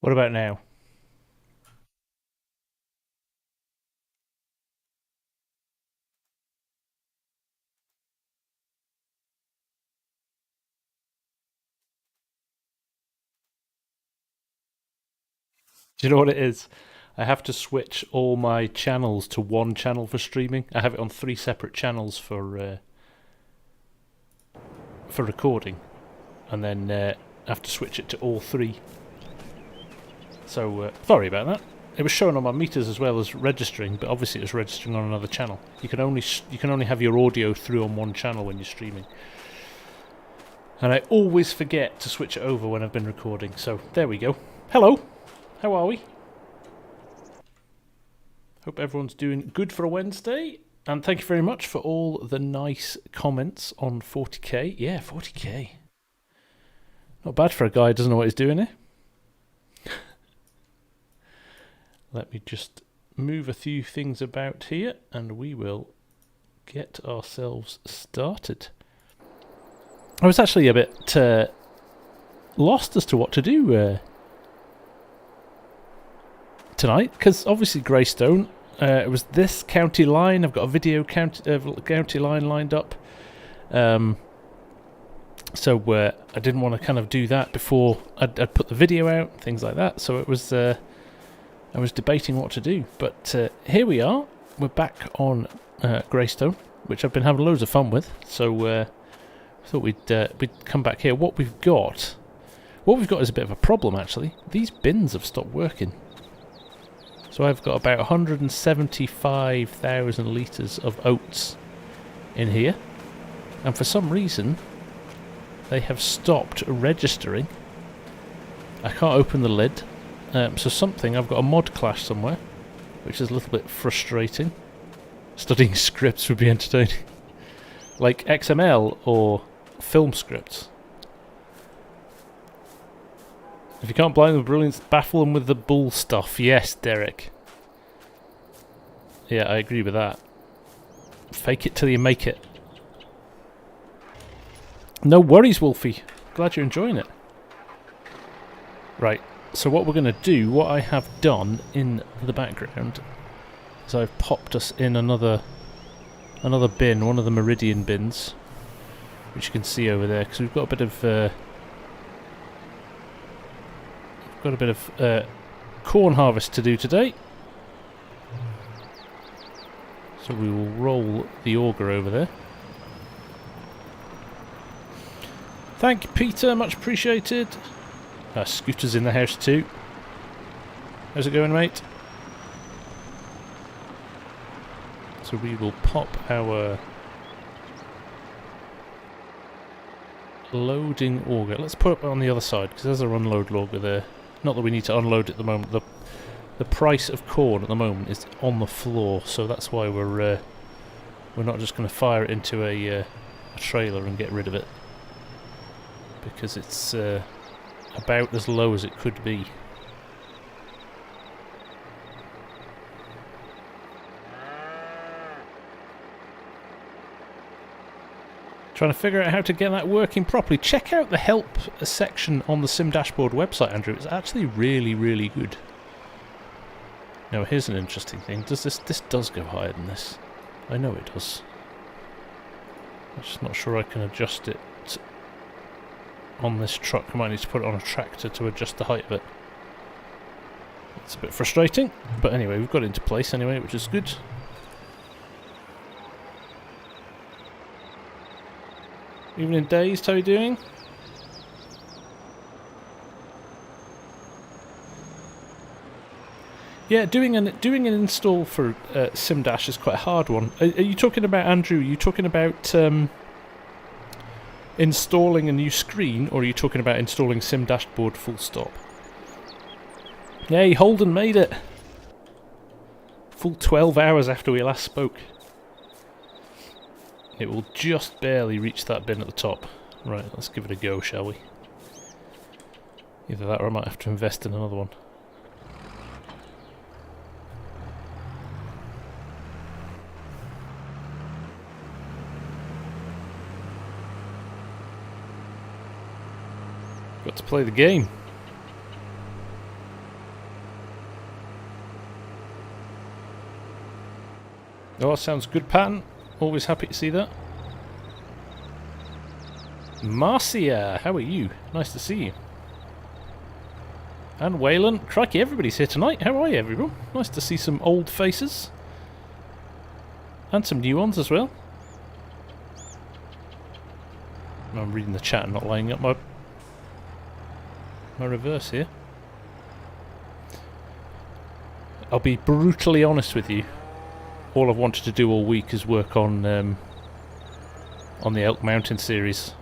What about now? Do you know what it is? I have to switch all my channels to one channel for streaming. I have it on 3 separate channels for recording, and then I have to switch it to all 3. So sorry about that. It was showing on my meters as well as registering, but obviously it was registering on another channel. You can only have your audio through on one channel when you're streaming, and I always forget to switch it over when I've been recording. So there we go. Hello, how are we? Hope everyone's doing good for a Wednesday, and thank you very much for all the nice comments on 40k. Yeah, 40k. Not bad for a guy who doesn't know what he's doing here. Let me just move a few things about here, and we will get ourselves started. I was actually a bit lost as to what to do tonight, because obviously Graystone, it was this county line. I've got a video county line lined up, so I didn't want to kind of do that before I'd put the video out, things like that. So it was I was debating what to do, but here we are. We're back on Graystone, which I've been having loads of fun with. So I thought we'd come back here. What we've got is a bit of a problem actually. These bins have stopped working. So I've got about 175,000 litres of oats in here, and for some reason they have stopped registering. I can't open the lid, so I've got a mod clash somewhere, which is a little bit frustrating. Studying scripts would be entertaining. Like XML or film scripts. If you can't blind them with brilliance, baffle them with the bull stuff. Yes, Derek. Yeah, I agree with that. Fake it till you make it. No worries, Wolfie. Glad you're enjoying it. Right, so what we're going to do, what I have done in the background, is I've popped us in another bin, one of the Meridian bins, which you can see over there, because we've got a bit of corn harvest to do today. So we will roll the auger over there. Thank you, Peter, much appreciated. Scooter's in the house too. How's it going, mate? So we will pop our loading auger. Let's put it on the other side, because there's our unload auger there. Not that we need to unload it at the moment. The price of corn at the moment is on the floor, so that's why we're not just going to fire it into a trailer and get rid of it, because it's about as low as it could be. Trying to figure out how to get that working properly. Check out the help section on the Sim Dashboard website, Andrew. It's actually really, really good. Now, here's an interesting thing. Does this does go higher than this? I know it does. I'm just not sure I can adjust it on this truck. I might need to put it on a tractor to adjust the height of it. It's a bit frustrating, but anyway, we've got it into place anyway, which is good. Evening Dazed, how are you doing? Yeah, doing an install for SimDash is quite a hard one. Are you talking about, Andrew? Are you talking about installing a new screen, or are you talking about installing Sim Dashboard full stop? Yay, Holden made it! Full 12 hours after we last spoke. It will just barely reach that bin at the top. Right, let's give it a go, shall we? Either that or I might have to invest in another one. Got to play the game. Oh, that sounds good, Patton. Always happy to see that. Marcia, how are you? Nice to see you. And Waylon. Crikey, everybody's here tonight. How are you, everyone? Nice to see some old faces. And some new ones as well. I'm reading the chat and not lining up my reverse here. I'll be brutally honest with you. All I've wanted to do all week is work on the Elk Mountain series.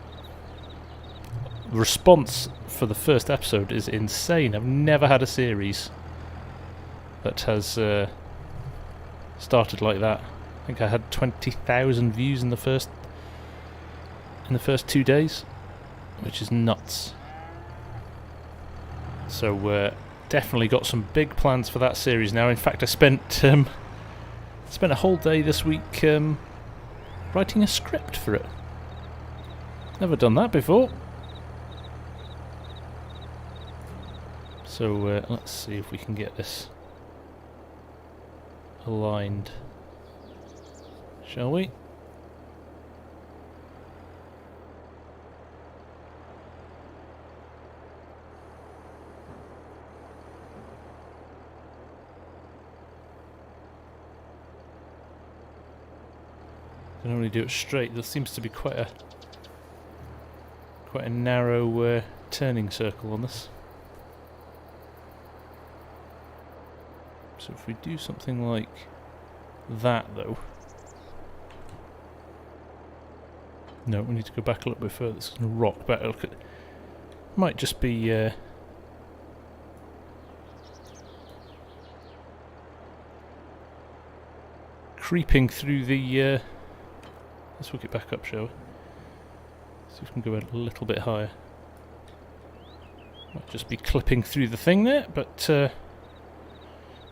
The response for the first episode is insane. I've never had a series that has started like that. I think I had 20,000 views in the first 2 days, which is nuts. So definitely got some big plans for that series now. In fact, I spent a whole day this week writing a script for it. Never done that before. So let's see if we can get this aligned, shall we? I can only do it straight. There seems to be quite a narrow turning circle on this. So if we do something like that, though... No, we need to go back a little bit further. It's going to rock back. Look at... Might just be... creeping through the... Let's hook it back up, shall we? See if we can go a little bit higher. Might just be clipping through the thing there, but... that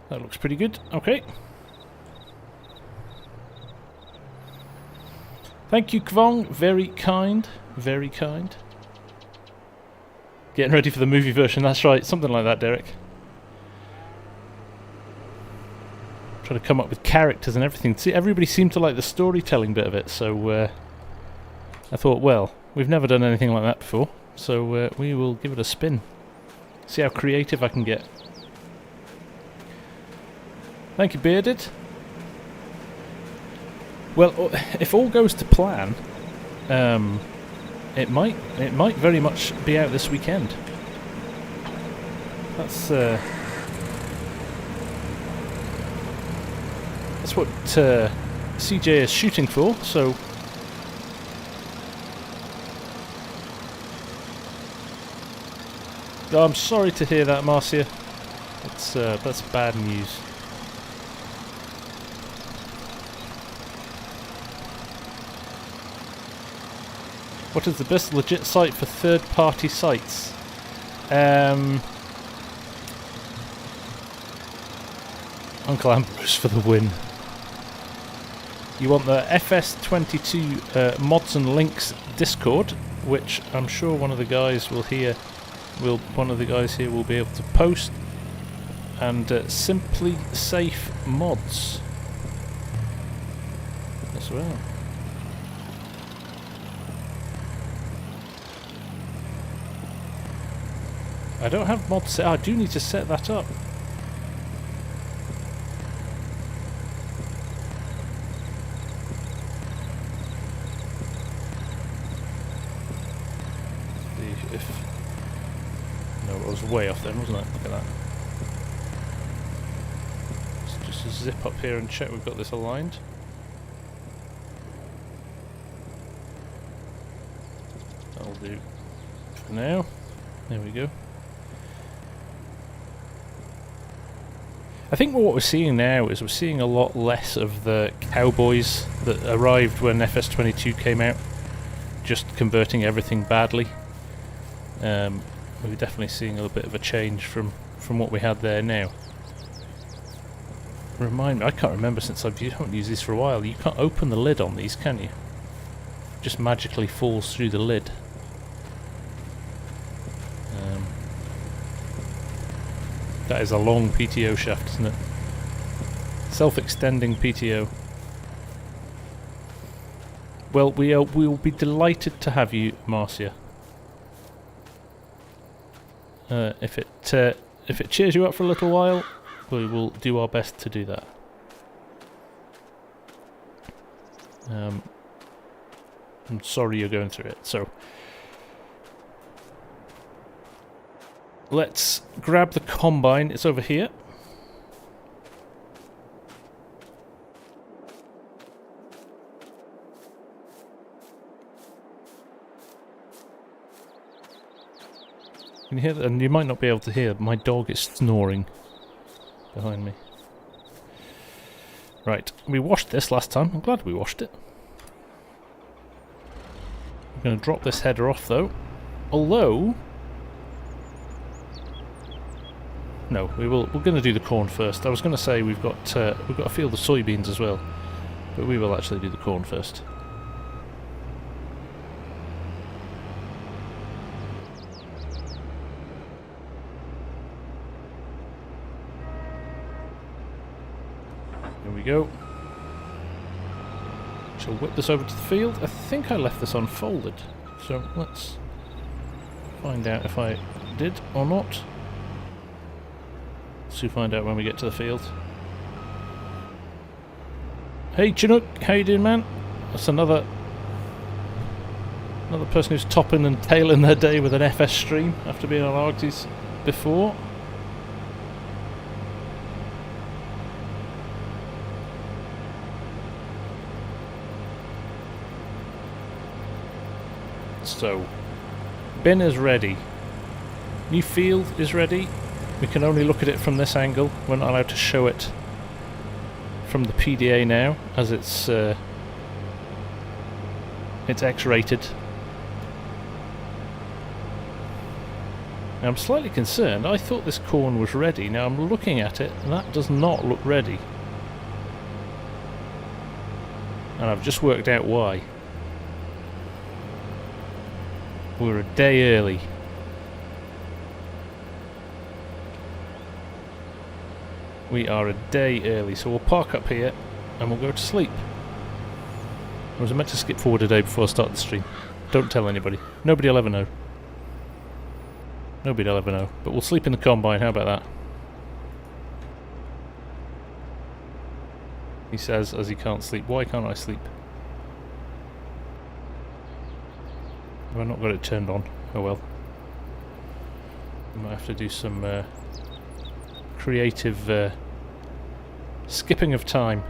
looks pretty good. Okay. Thank you, Kvong. Very kind. Very kind. Getting ready for the movie version. That's right. Something like that, Derek. Trying to come up with characters and everything. See, everybody seemed to like the storytelling bit of it, so I thought, well, we've never done anything like that before, so we will give it a spin. See how creative I can get. Thank you, Bearded. Well, if all goes to plan, it might very much be out this weekend. That's what CJ is shooting for. So oh, I'm sorry to hear that, Marcia. That's bad news. What is the best legit site for third-party sites? Uncle Ambrose for the win. You want the FS22 Mods and Links Discord, which I'm sure one of the guys will here. One of the guys here will be able to post, and Simply Safe Mods as well. I don't have mods set. I do need to set that up. See if... No, it was way off then, wasn't it? Look at that. Let's just zip up here and check we've got this aligned. That'll do for now. There we go. I think what we're seeing now is we're seeing a lot less of the cowboys that arrived when FS22 came out, just converting everything badly. We're definitely seeing a little bit of a change from what we had there now. Remind me, I can't remember since I haven't used these for a while. You can't open the lid on these, can you? It just magically falls through the lid. That is a long PTO shaft, isn't it? Self-extending PTO. Well, we will be delighted to have you, Marcia. If it cheers you up for a little while, we will do our best to do that. I'm sorry you're going through it. So let's grab the combine. It's over here. Can you hear that? And you might not be able to hear, my dog is snoring behind me. Right, we washed this last time. I'm glad we washed it. I'm going to drop this header off though. Although... no, we're going to do the corn first. I was going to say we've got a field of soybeans as well. But we will actually do the corn first. Here we go. Shall whip this over to the field. I think I left this unfolded, so let's find out if I did or not. So find out when we get to the field. Hey Chinook, how you doing, man? That's another person who's topping and tailing their day with an FS stream after being on Argties before. So, bin is ready. New field is ready. We can only look at it from this angle. We're not allowed to show it from the PDA now, as it's X-rated. Now I'm slightly concerned. I thought this corn was ready. Now I'm looking at it, and that does not look ready. And I've just worked out why. We're a day early. We are a day early, so we'll park up here and we'll go to sleep. I was meant to skip forward a day before I start the stream. Don't tell anybody. Nobody will ever know. Nobody will ever know. But we'll sleep in the combine, how about that? He says as he can't sleep. Why can't I sleep? Have I not got it turned on? Oh well. I might have to do some creative skipping of time.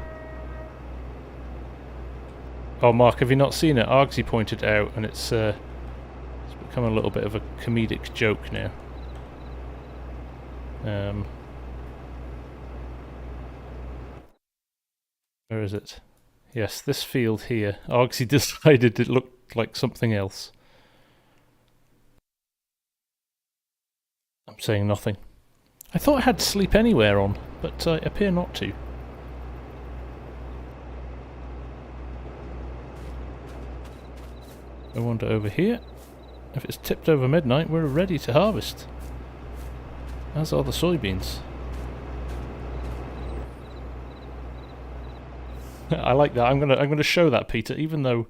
Oh Mark, have you not seen it? Argsy pointed out, and it's become a little bit of a comedic joke now. Where is it? Yes, this field here. Argsy decided it looked like something else. I'm saying nothing. I thought I had Sleep Anywhere on, but I appear not to. I wander over here. If it's tipped over midnight, we're ready to harvest. As are the soybeans. I like that. I'm gonna show that, Peter, even though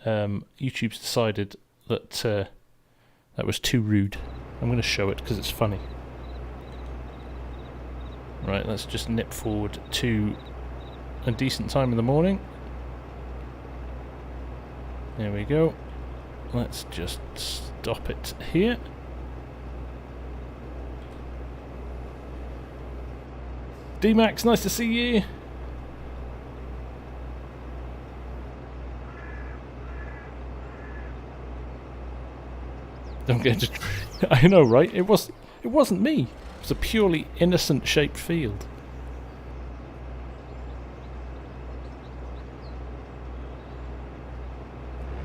YouTube's decided that that was too rude. I'm going to show it because it's funny. Right, let's just nip forward to a decent time in the morning. There we go. Let's just stop it here. D-Max, nice to see you. Don't get it. I know, right? It wasn't me. It was a purely innocent shaped field.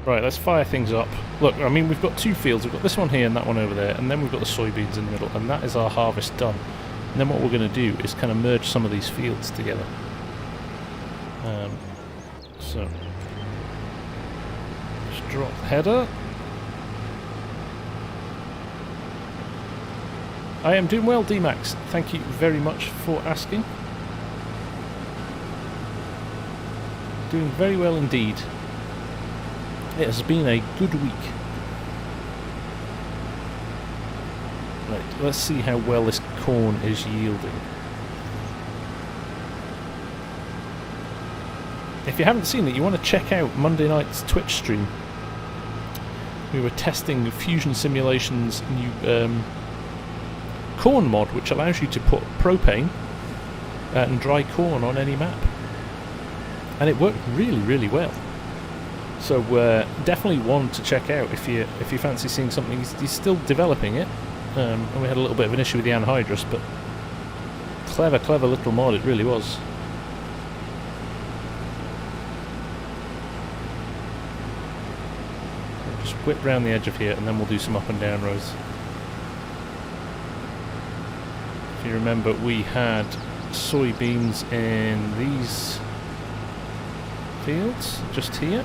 Right, let's fire things up. Look, I mean, we've got two fields. We've got this one here and that one over there, and then we've got the soybeans in the middle, and that is our harvest done. And then what we're going to do is kind of merge some of these fields together. So, just drop the header. I am doing well, D-Max. Thank you very much for asking. Doing very well indeed. It has been a good week. Right, let's see how well this corn is yielding. If you haven't seen it, you want to check out Monday night's Twitch stream. We were testing Fusion Simulation's new corn mod, which allows you to put propane and dry corn on any map. And it worked really, really well. So definitely one to check out if you fancy seeing something. He's still developing it, and we had a little bit of an issue with the anhydrous, but clever, clever little mod it really was. We'll just whip round the edge of here, and then we'll do some up and down rows. If you remember, we had soybeans in these fields just here.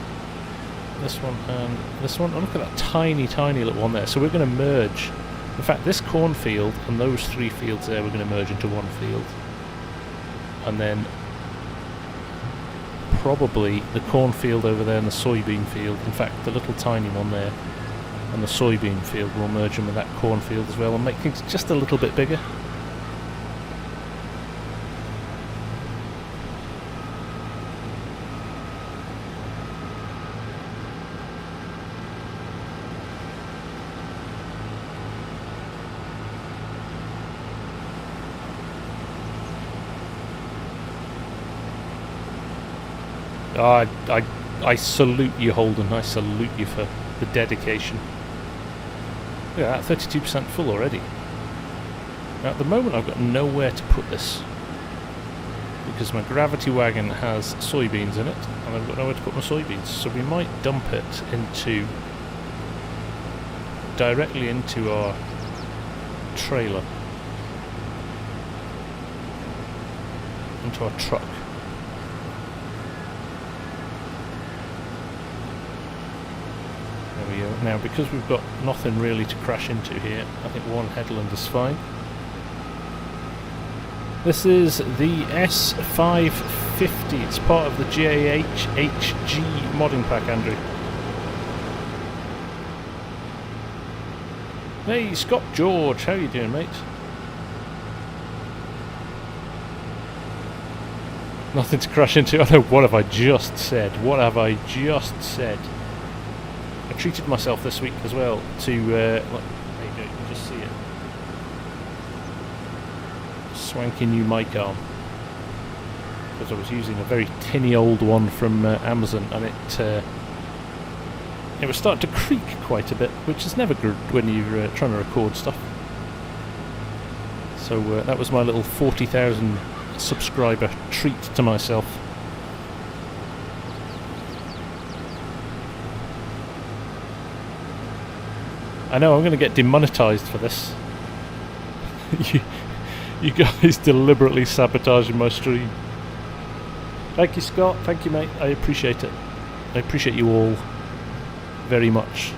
This one and this one. Oh, look at that tiny, tiny little one there. So we're going to merge. In fact, this cornfield and those 3 fields there, we're going to merge into one field. And then probably the cornfield over there and the soybean field. In fact, the little tiny one there and the soybean field will merge in with that cornfield as well and make things just a little bit bigger. I salute you, Holden. I salute you for the dedication. Look at that, 32% full already. Now at the moment I've got nowhere to put this because my gravity wagon has soybeans in it and I've got nowhere to put my soybeans, so we might dump it directly into our trailer, into our truck. Now, because we've got nothing really to crash into here, I think one headland is fine. This is the S550. It's part of the JHG modding pack, Andrew. Hey, Scott George, how you doing, mate? Nothing to crash into. I know, what have I just said? What have I just said? I treated myself this week as well to, look, there you go, you can just see it. Swanky new mic arm. Because I was using a very tinny old one from Amazon, and it was starting to creak quite a bit, which is never good when you're trying to record stuff. So that was my little 40,000 subscriber treat to myself. I know I'm going to get demonetized for this. you guys deliberately sabotaging my stream. Thank you, Scott. Thank you, mate. I appreciate it. I appreciate you all very much.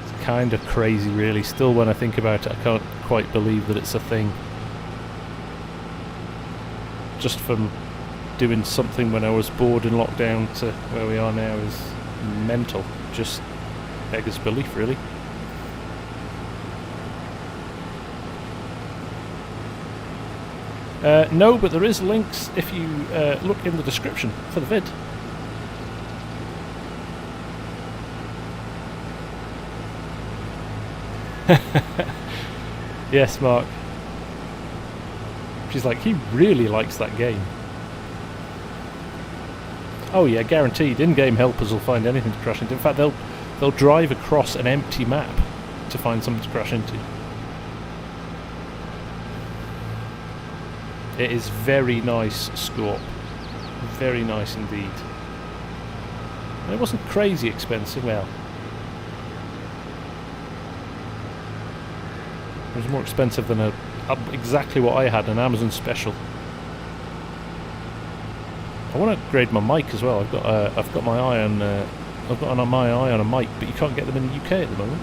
It's kind of crazy, really. Still, when I think about it, I can't quite believe that it's a thing. Just from doing something when I was bored in lockdown to where we are now is mental. Just beggars belief, really. No, but there is links if you look in the description for the vid. Yes, Mark. She's like, he really likes that game. Oh yeah, guaranteed. In-game helpers will find anything to crash into. In fact, they'll drive across an empty map to find something to crash into. It is very nice score. Very nice indeed. And it wasn't crazy expensive, well. It was more expensive than exactly what I had, an Amazon special. I want to upgrade my mic as well. I've got my eye on my eye on a mic, but you can't get them in the UK at the moment.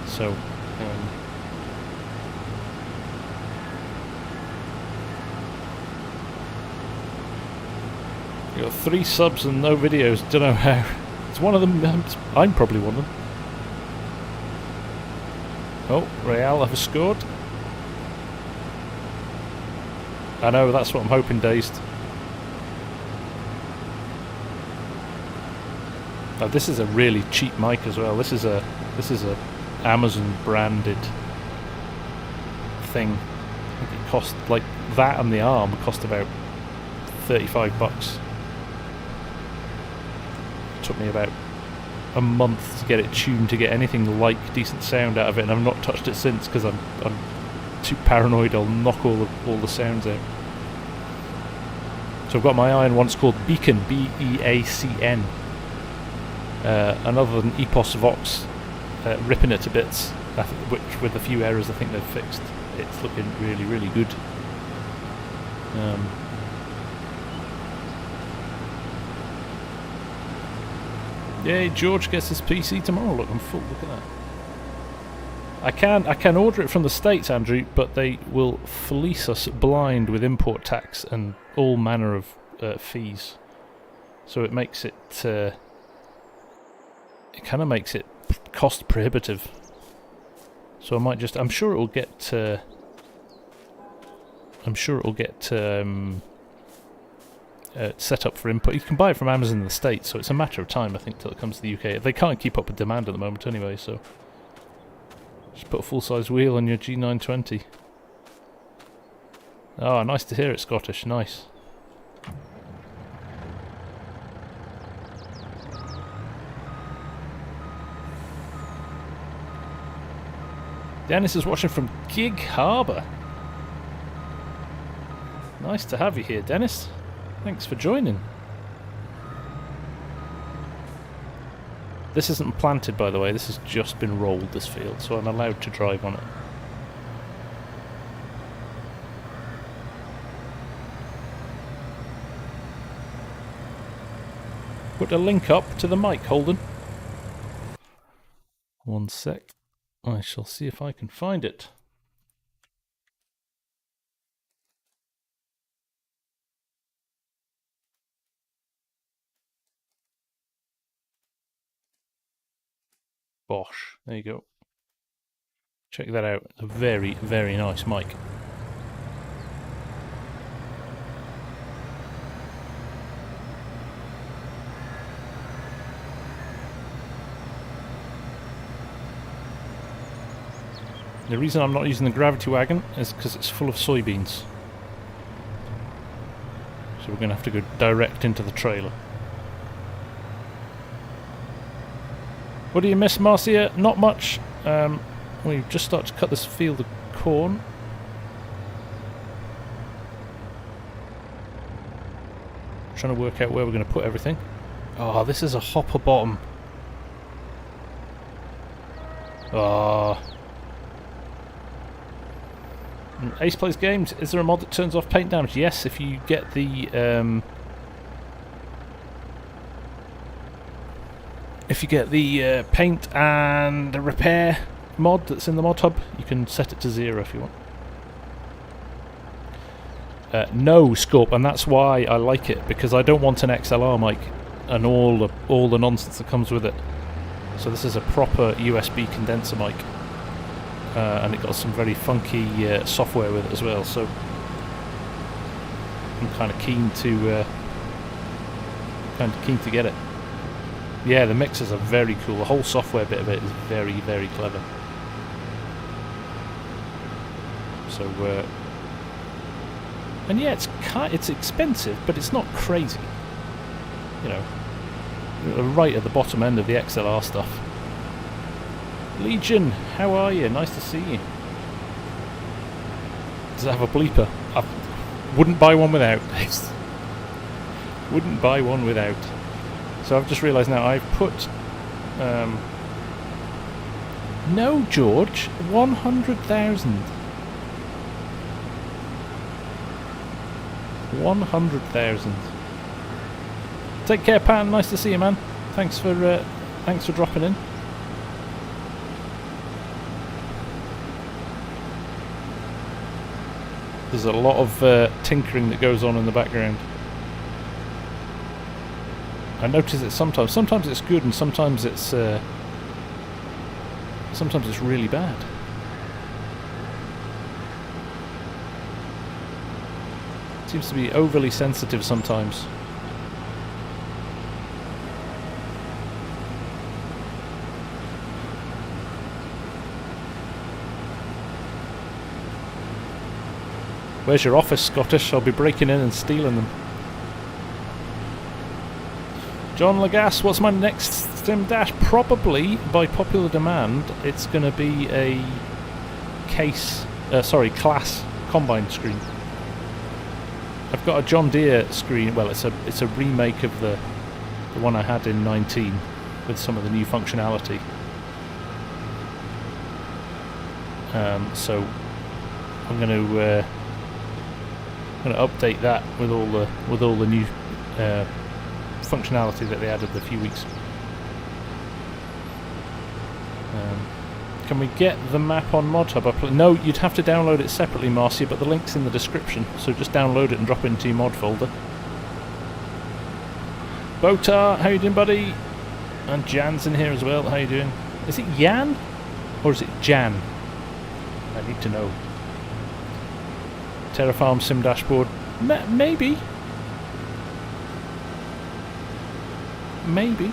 So, You got 3 subs and no videos. Don't know how. It's one of them. I'm probably one of them. Oh, Real have scored. I know, that's what I'm hoping, Dazed. Oh, this is a really cheap mic as well. This is a Amazon branded thing. I think it cost, like, that and the arm cost about $35. It took me about a month to get it tuned to get anything like decent sound out of it, and I've not touched it since because I'm too paranoid I'll knock all the sounds out. So I've got my eye on one, it's called Beacon, B-E-A-C-N. Another than Epos Vox, ripping it to bits, which with a few errors I think they've fixed. It's looking really, really good. Yay, George gets his PC tomorrow. Look, I'm full. Look at that. I can order it from the States, Andrew, but they will fleece us blind with import tax and all manner of fees. So it makes it kind of makes it cost prohibitive. So I might just, I'm sure it will get set up for import. You can buy it from Amazon in the States, so it's a matter of time, I think, till it comes to the UK. They can't keep up with demand at the moment anyway, so just put a full-size wheel on your G920. Oh, nice to hear it, Scottish. Nice. Dennis is watching from Gig Harbour. Nice to have you here, Dennis. Thanks for joining. This isn't planted, by the way. This has just been rolled, this field, so I'm allowed to drive on it. Put a link up to the mic, Holden. One sec. I shall see if I can find it. Bosh. There you go. Check that out. It's a very, very nice mic. The reason I'm not using the gravity wagon is because it's full of soybeans. So we're going to have to go direct into the trailer. What do you miss, Marcia? Not much. We've just started to cut this field of corn. Trying to work out where we're going to put everything. Oh, this is a hopper bottom. Oh. Ace Plays Games, is there a mod that turns off paint damage? Yes, if you get the paint and the repair mod that's in the mod hub, you can set it to 0 if you want. No, Scorp, and that's why I like it, because I don't want an XLR mic and all the nonsense that comes with it. So this is a proper USB condenser mic. And it got some very funky software with it as well, so I'm kind of keen to get it. Yeah, the mixers are very cool. The whole software bit of it is very, very clever. So, and yeah, it's expensive, but it's not crazy. You know, right at the bottom end of the XLR stuff. Legion, how are you? Nice to see you. Does it have a bleeper? I wouldn't buy one without. Wouldn't buy one without. So I've just realised now I've put... no, George. 100,000. 100,000. Take care, Pan. Nice to see you, man. Thanks for dropping in. There's a lot of tinkering that goes on in the background. I notice it sometimes. Sometimes it's good, and sometimes it's really bad. It seems to be overly sensitive sometimes. Where's your office, Scottish? I'll be breaking in and stealing them. John Lagasse, what's my next Sim Dash? Probably, by popular demand, it's going to be a class combine screen. I've got a John Deere screen. Well, it's a remake of the one I had in 19 with some of the new functionality. So I'm going to update that with all the new functionality that they added a few weeks. Can we get the map on ModHub? No, you'd have to download it separately, Marcia, but the link's in the description, so just download it and drop it into your mod folder. Botar, how you doing, buddy? And Jan's in here as well, how you doing? Is it Jan? Or is it Jan? I need to know. Terraform Sim Dashboard. Maybe. Maybe.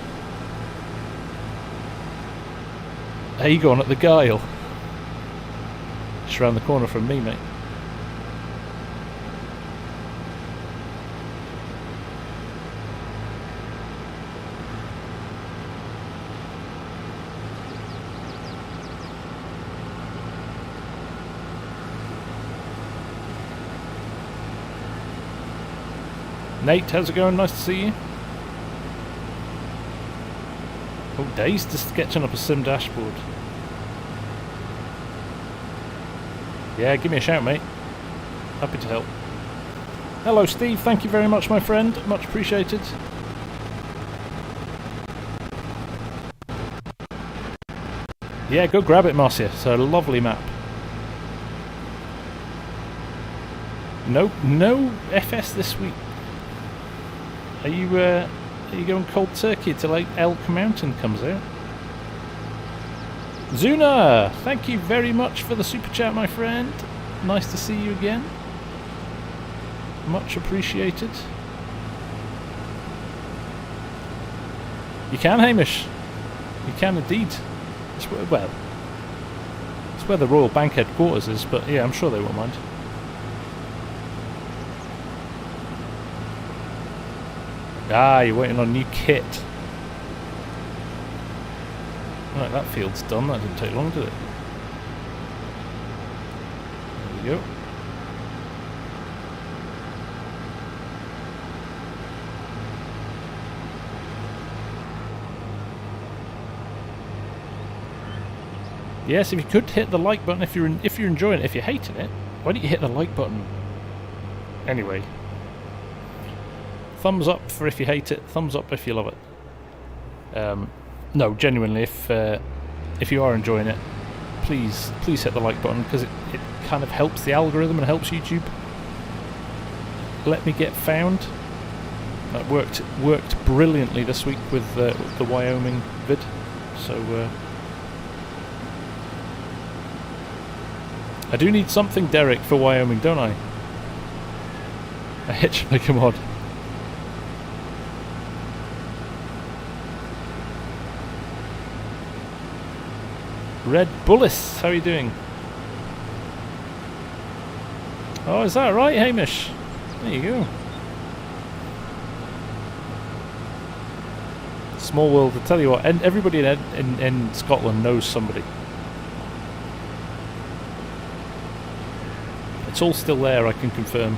How you going at the Guile? Just around the corner from me, mate. Nate, how's it going? Nice to see you. Oh, Dave's just sketching up a sim dashboard. Yeah, give me a shout, mate. Happy to help. Hello, Steve. Thank you very much, my friend. Much appreciated. Yeah, go grab it, Marcia. It's a lovely map. No FS this week. Are you going cold turkey till like Elk Mountain comes out? Zuna, thank you very much for the super chat, my friend. Nice to see you again. Much appreciated. You can, Hamish. You can indeed. It's where the Royal Bank headquarters is, but yeah, I'm sure they won't mind. Ah, you're waiting on new kit. Right, that field's done. That didn't take long, did it? There we go. Yes, if you could hit the like button if you're enjoying it. If you're hating it, why don't you hit the like button? Anyway. Thumbs up for if you hate it, thumbs up if you love it. No, genuinely, if you are enjoying it, please hit the like button, because it kind of helps the algorithm and helps YouTube let me get found. That worked brilliantly this week with the Wyoming vid. So I do need something, Derek, for Wyoming, don't I? A hitchhiker mod. Red Bullis, how are you doing? Oh, is that right, Hamish? There you go. Small world, I tell you what, and everybody in Scotland knows somebody. It's all still there, I can confirm.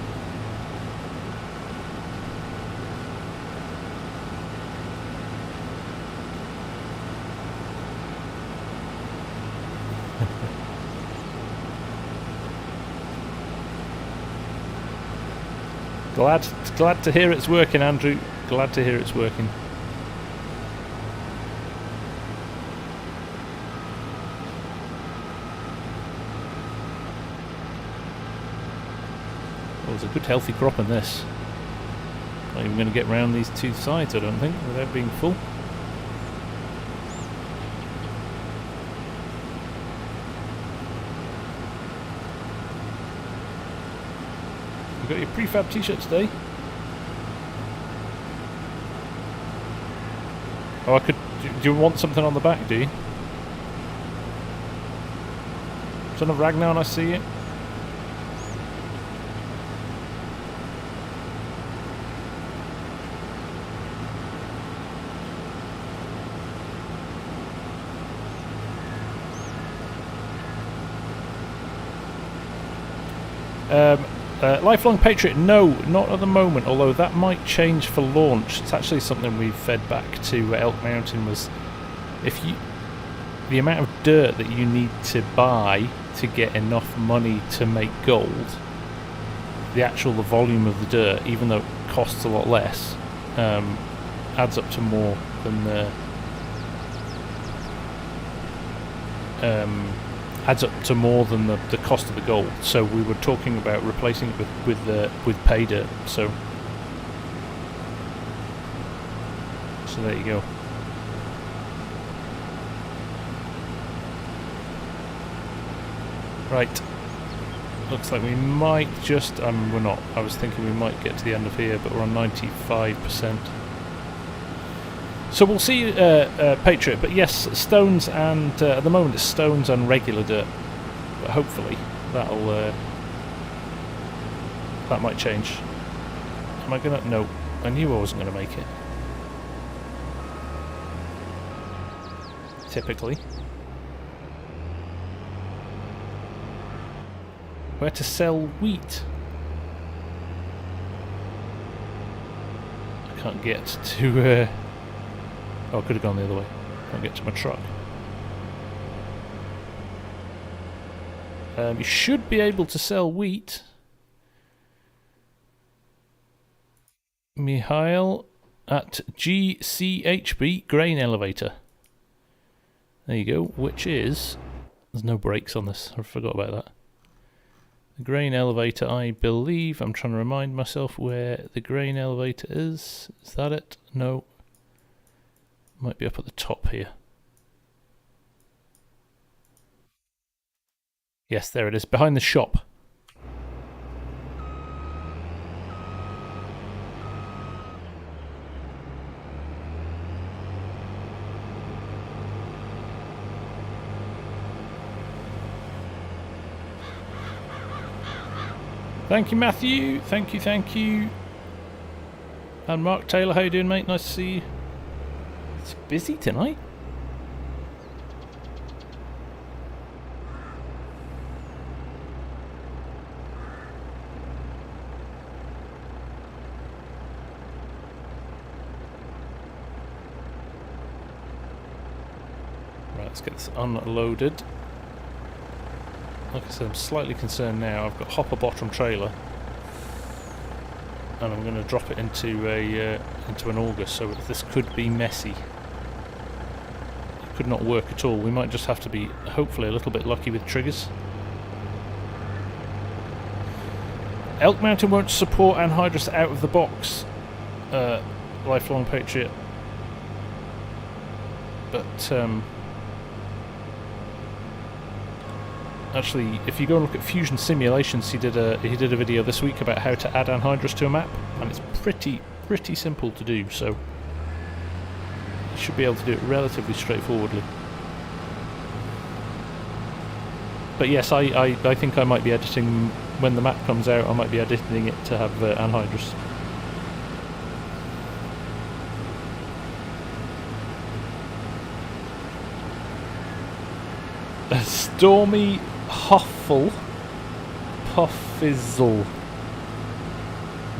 Glad to hear it's working, Andrew. Glad to hear it's working. Oh, there's a good healthy crop in this. Not even going to get round these two sides, I don't think, without being full. You got your prefab t-shirt today? Oh, I could... Do you want something on the back, do you? Son of Ragnar, I see you. Lifelong Patriot, no, not at the moment, although that might change for launch. It's actually something we've fed back to Elk Mountain, was if you... the amount of dirt that you need to buy to get enough money to make gold, the volume of the dirt, even though it costs a lot less, adds up to more than the... adds up to more than the cost of the gold. So we were talking about replacing it with pay dirt. So there you go. Right. Looks like we might just... we're not. I was thinking we might get to the end of here, but we're on 95%. So we'll see, Patriot, but yes, stones and, at the moment it's stones and regular dirt, but hopefully that'll, that might change. Am I gonna, no, I knew I wasn't gonna make it. Typically. Where to sell wheat? I can't get to, oh, I could have gone the other way. Can't get to my truck. You should be able to sell wheat. Mihail at GCHB Grain Elevator. There you go, which is... There's no brakes on this, I forgot about that. The grain elevator, I believe, I'm trying to remind myself where the grain elevator is. Is that it? No. Might be up at the top here. Yes, there it is, behind the shop. Thank you, Matthew. Thank you, thank you. And Mark Taylor, how you doing, mate? Nice to see you. It's busy tonight. Right, let's get this unloaded. Like I said, I'm slightly concerned now. I've got hopper bottom trailer, and I'm going to drop it into an auger, so this could be messy. It could not work at all. We might just have to be, hopefully, a little bit lucky with triggers. Elk Mountain won't support anhydrous out of the box, Lifelong Patriot. But actually, if you go and look at Fusion Simulations, he did a video this week about how to add anhydrous to a map, and it's pretty simple to do. So you should be able to do it relatively straightforwardly. But yes, I think I might be editing when the map comes out. I might be editing it to have anhydrous. A stormy Huffle Puffizzle.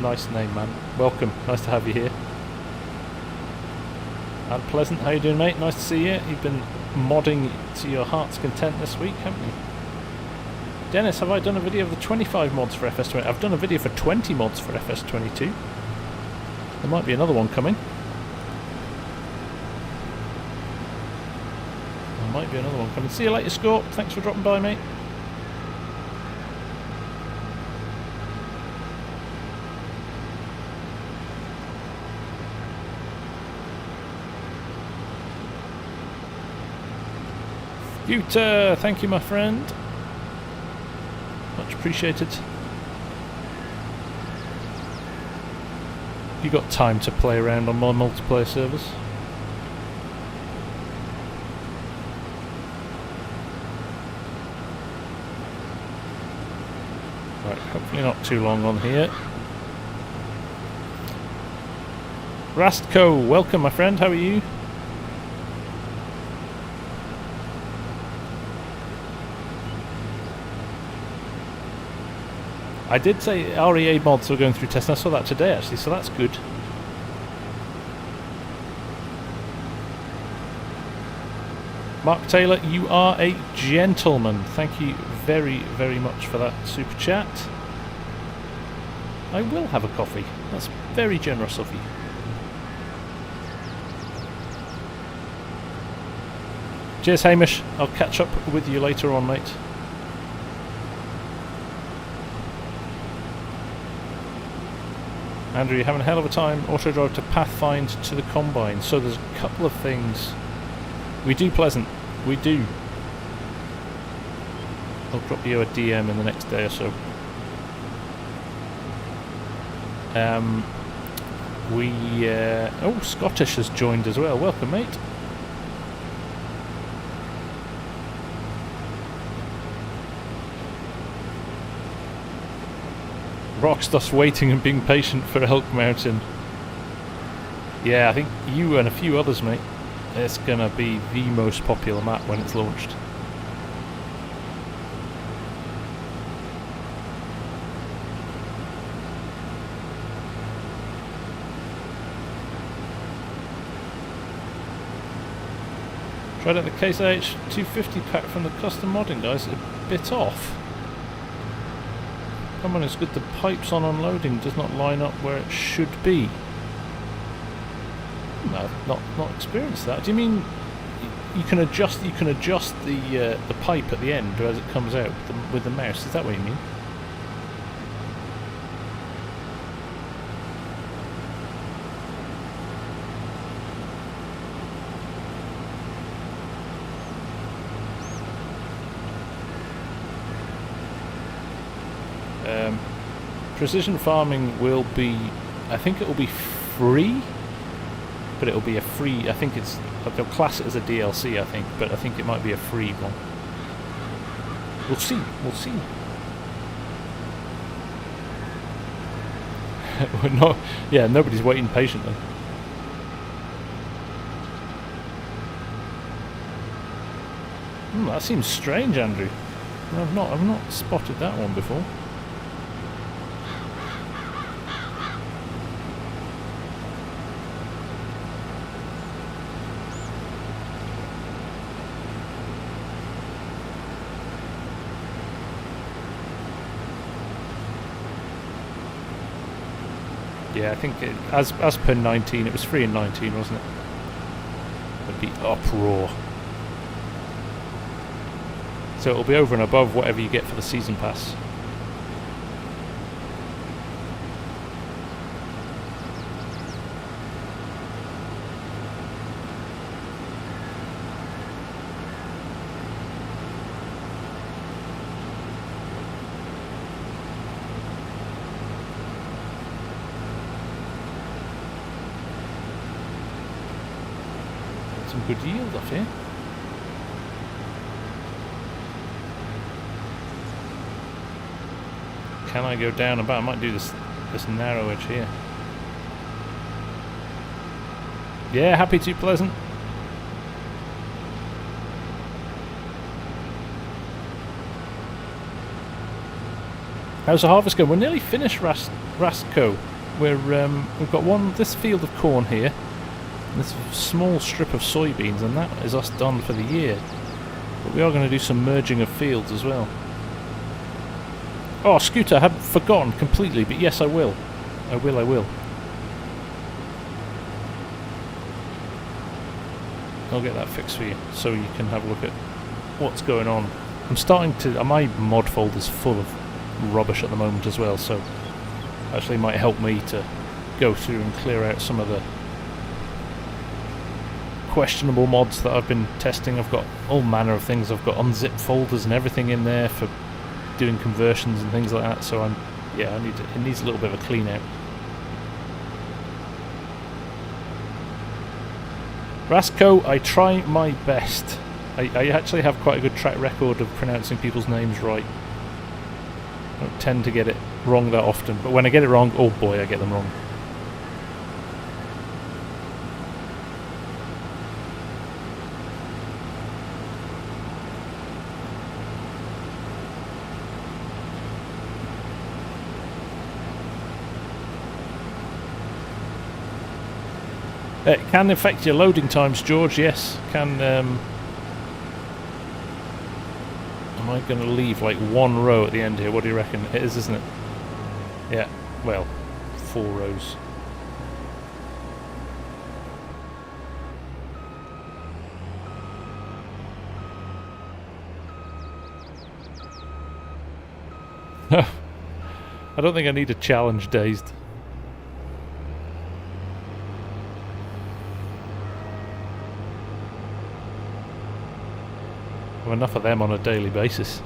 Nice name, man. Welcome. Nice to have you here. And Pleasant, how you doing, mate? Nice to see you. You've been modding to your heart's content this week, haven't you? Dennis, have I done a video of the 25 mods for FS20? I've done a video for 20 mods for FS22. There might be another one coming. There might be another one coming. See you later, Scorp. Thanks for dropping by, mate. Future, thank you, my friend. Much appreciated. You got time to play around on more multiplayer servers? Right, hopefully not too long on here. Rastco, welcome my friend, how are you? I did say REA mods were going through tests, and I saw that today actually, so that's good. Mark Taylor, you are a gentleman. Thank you very, very much for that super chat. I will have a coffee. That's very generous of you. Cheers, Hamish. I'll catch up with you later on, mate. Andrew, you're having a hell of a time. Auto drive to Pathfind to the Combine. So there's a couple of things. We do Pleasant. We do. I'll drop you a DM in the next day or so. Oh, Scottish has joined as well. Welcome, mate. Rockstar's waiting and being patient for Elk Mountain. Yeah, I think you and a few others, mate. It's gonna be the most popular map when it's launched. Tried out the Case IH 250 pack from the custom modding guys. A bit off. Come on, it's good. The pipes on unloading does not line up where it should be. No, I've not experienced that. Do you mean you can adjust the pipe at the end as it comes out with the mouse? Is that what you mean? Precision farming will be, I think it will be free, but it will be a free, I think it's, they'll class it as a DLC I think, but I think it might be a free one. We'll see, we'll see. We're not, yeah, nobody's waiting patiently. That seems strange, Andrew. I've not spotted that one before. Yeah, I think as per 19, it was free in 19, wasn't it? It'd be uproar. So it'll be over and above whatever you get for the season pass. Good yield off here. Can I go down about? I might do this narrow edge here. Yeah, happy to Pleasant. How's the harvest going? We're nearly finished, Rastco. We've got this field of corn here. This small strip of soybeans, and that is us done for the year. But we are going to do some merging of fields as well. Oh, Scooter, I had forgotten completely, but yes, I will. I will. I'll get that fixed for you, so you can have a look at what's going on. I'm starting to... my mod folder's full of rubbish at the moment as well, so actually it might help me to go through and clear out some of the questionable mods that I've been testing. I've got all manner of things. I've got unzip folders and everything in there for doing conversions and things like that. So it needs a little bit of a clean out. Rasco, I try my best. I actually have quite a good track record of pronouncing people's names right. I don't tend to get it wrong that often, but when I get it wrong, oh boy, I get them wrong. It can affect your loading times, George, yes. Can, am I going to leave like one row at the end here? What do you reckon? It is, isn't it? Yeah, well, 4 rows. I don't think I need a challenge, Dazed. Enough of them on a daily basis.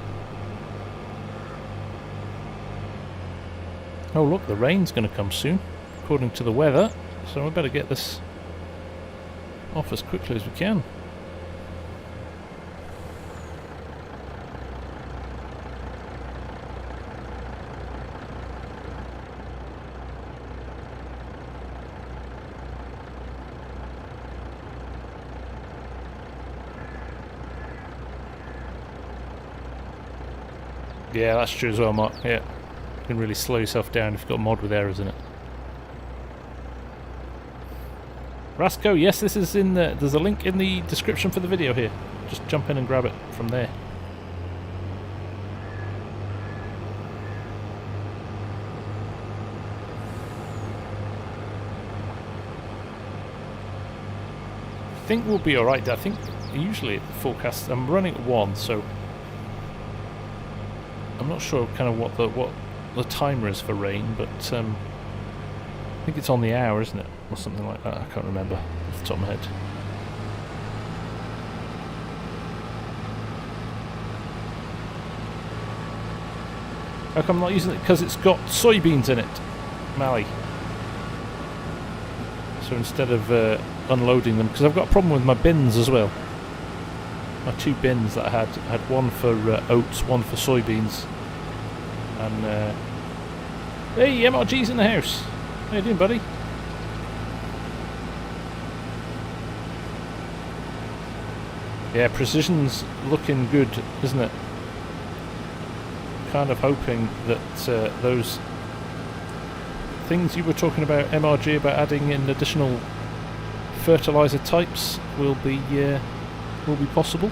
Oh look, the rain's going to come soon, according to the weather, so we better get this off as quickly as we can. Yeah, that's true as well, Mark. Yeah, you can really slow yourself down if you've got a mod with errors in it. Rasco, yes, this is in the... There's a link in the description for the video here. Just jump in and grab it from there. I think we'll be alright. I think usually the forecast... I'm running at 1, so... I'm not sure kind of what the timer is for rain, but I think it's on the hour, isn't it? Or something like that. I can't remember off the top of my head. How come I'm not using it? Because it's got soybeans in it, Mally. So instead of unloading them, because I've got a problem with my bins as well. My 2 bins that I had one for oats, one for soybeans, and hey, MRG's in the house. How you doing, buddy? Yeah, precision's looking good, isn't it? Kind of hoping that those things you were talking about, MRG, about adding in additional fertilizer types will be possible.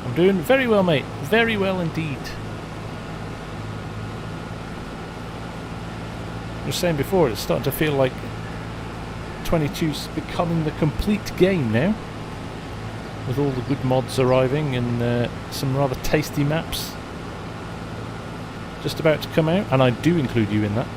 I'm doing very well, mate. Very well indeed. I was saying before, it's starting to feel like 22's becoming the complete game now, with all the good mods arriving and some rather tasty maps just about to come out, and I do include you in that.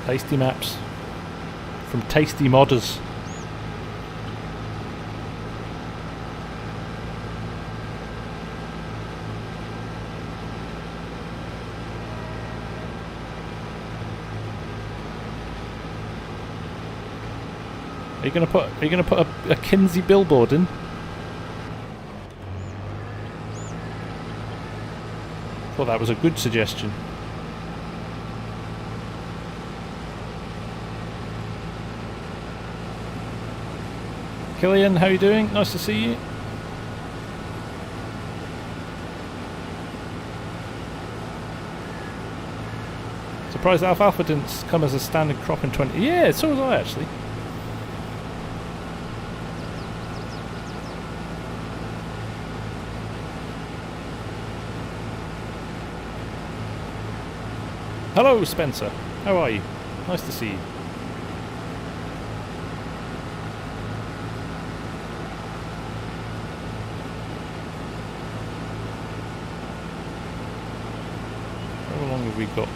Tasty maps from tasty modders. Are you gonna put a Kinsey billboard in? Thought that was a good suggestion. Killian, how you doing? Nice to see you. Surprised Alfalfa didn't come as a standard crop in 20... Yeah, so was I actually. Hello, Spencer. How are you? Nice to see you. How long have we got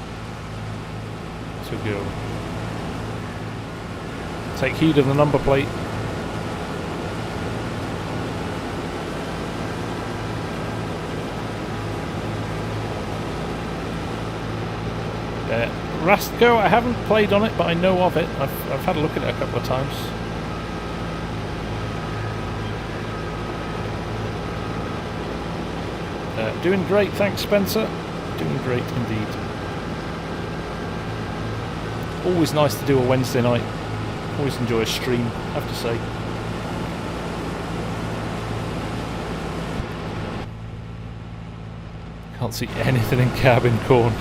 to go? Take heed of the number plate. Rastco, I haven't played on it, but I know of it. I've had a look at it a couple of times. Doing great, thanks Spencer. Doing great indeed. Always nice to do a Wednesday night. Always enjoy a stream, I have to say. Can't see anything in cabin corn.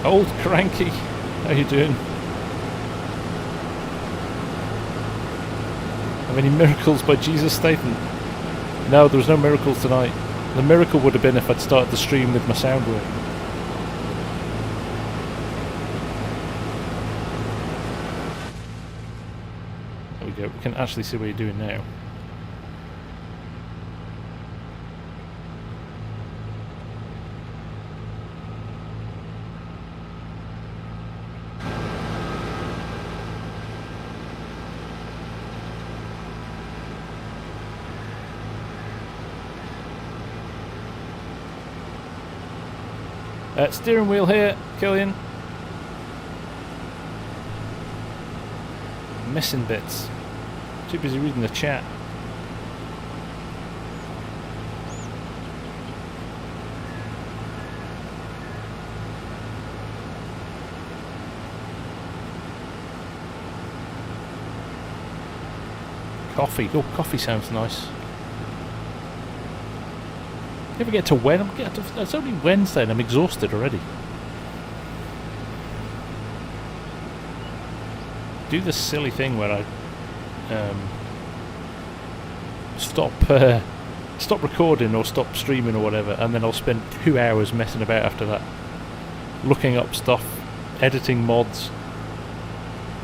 Old Cranky, how you doing? Have any miracles by Jesus Statham? No, there was no miracles tonight. The miracle would have been if I'd started the stream with my sound working. There we go, we can actually see what you're doing now. Steering wheel here, Killian. Missing bits. Too busy reading the chat. Coffee. Oh, coffee sounds nice. You ever get to when? It's only Wednesday and I'm exhausted already. Do this silly thing where I stop recording or stop streaming or whatever, and then I'll spend 2 hours messing about after that, looking up stuff, editing mods,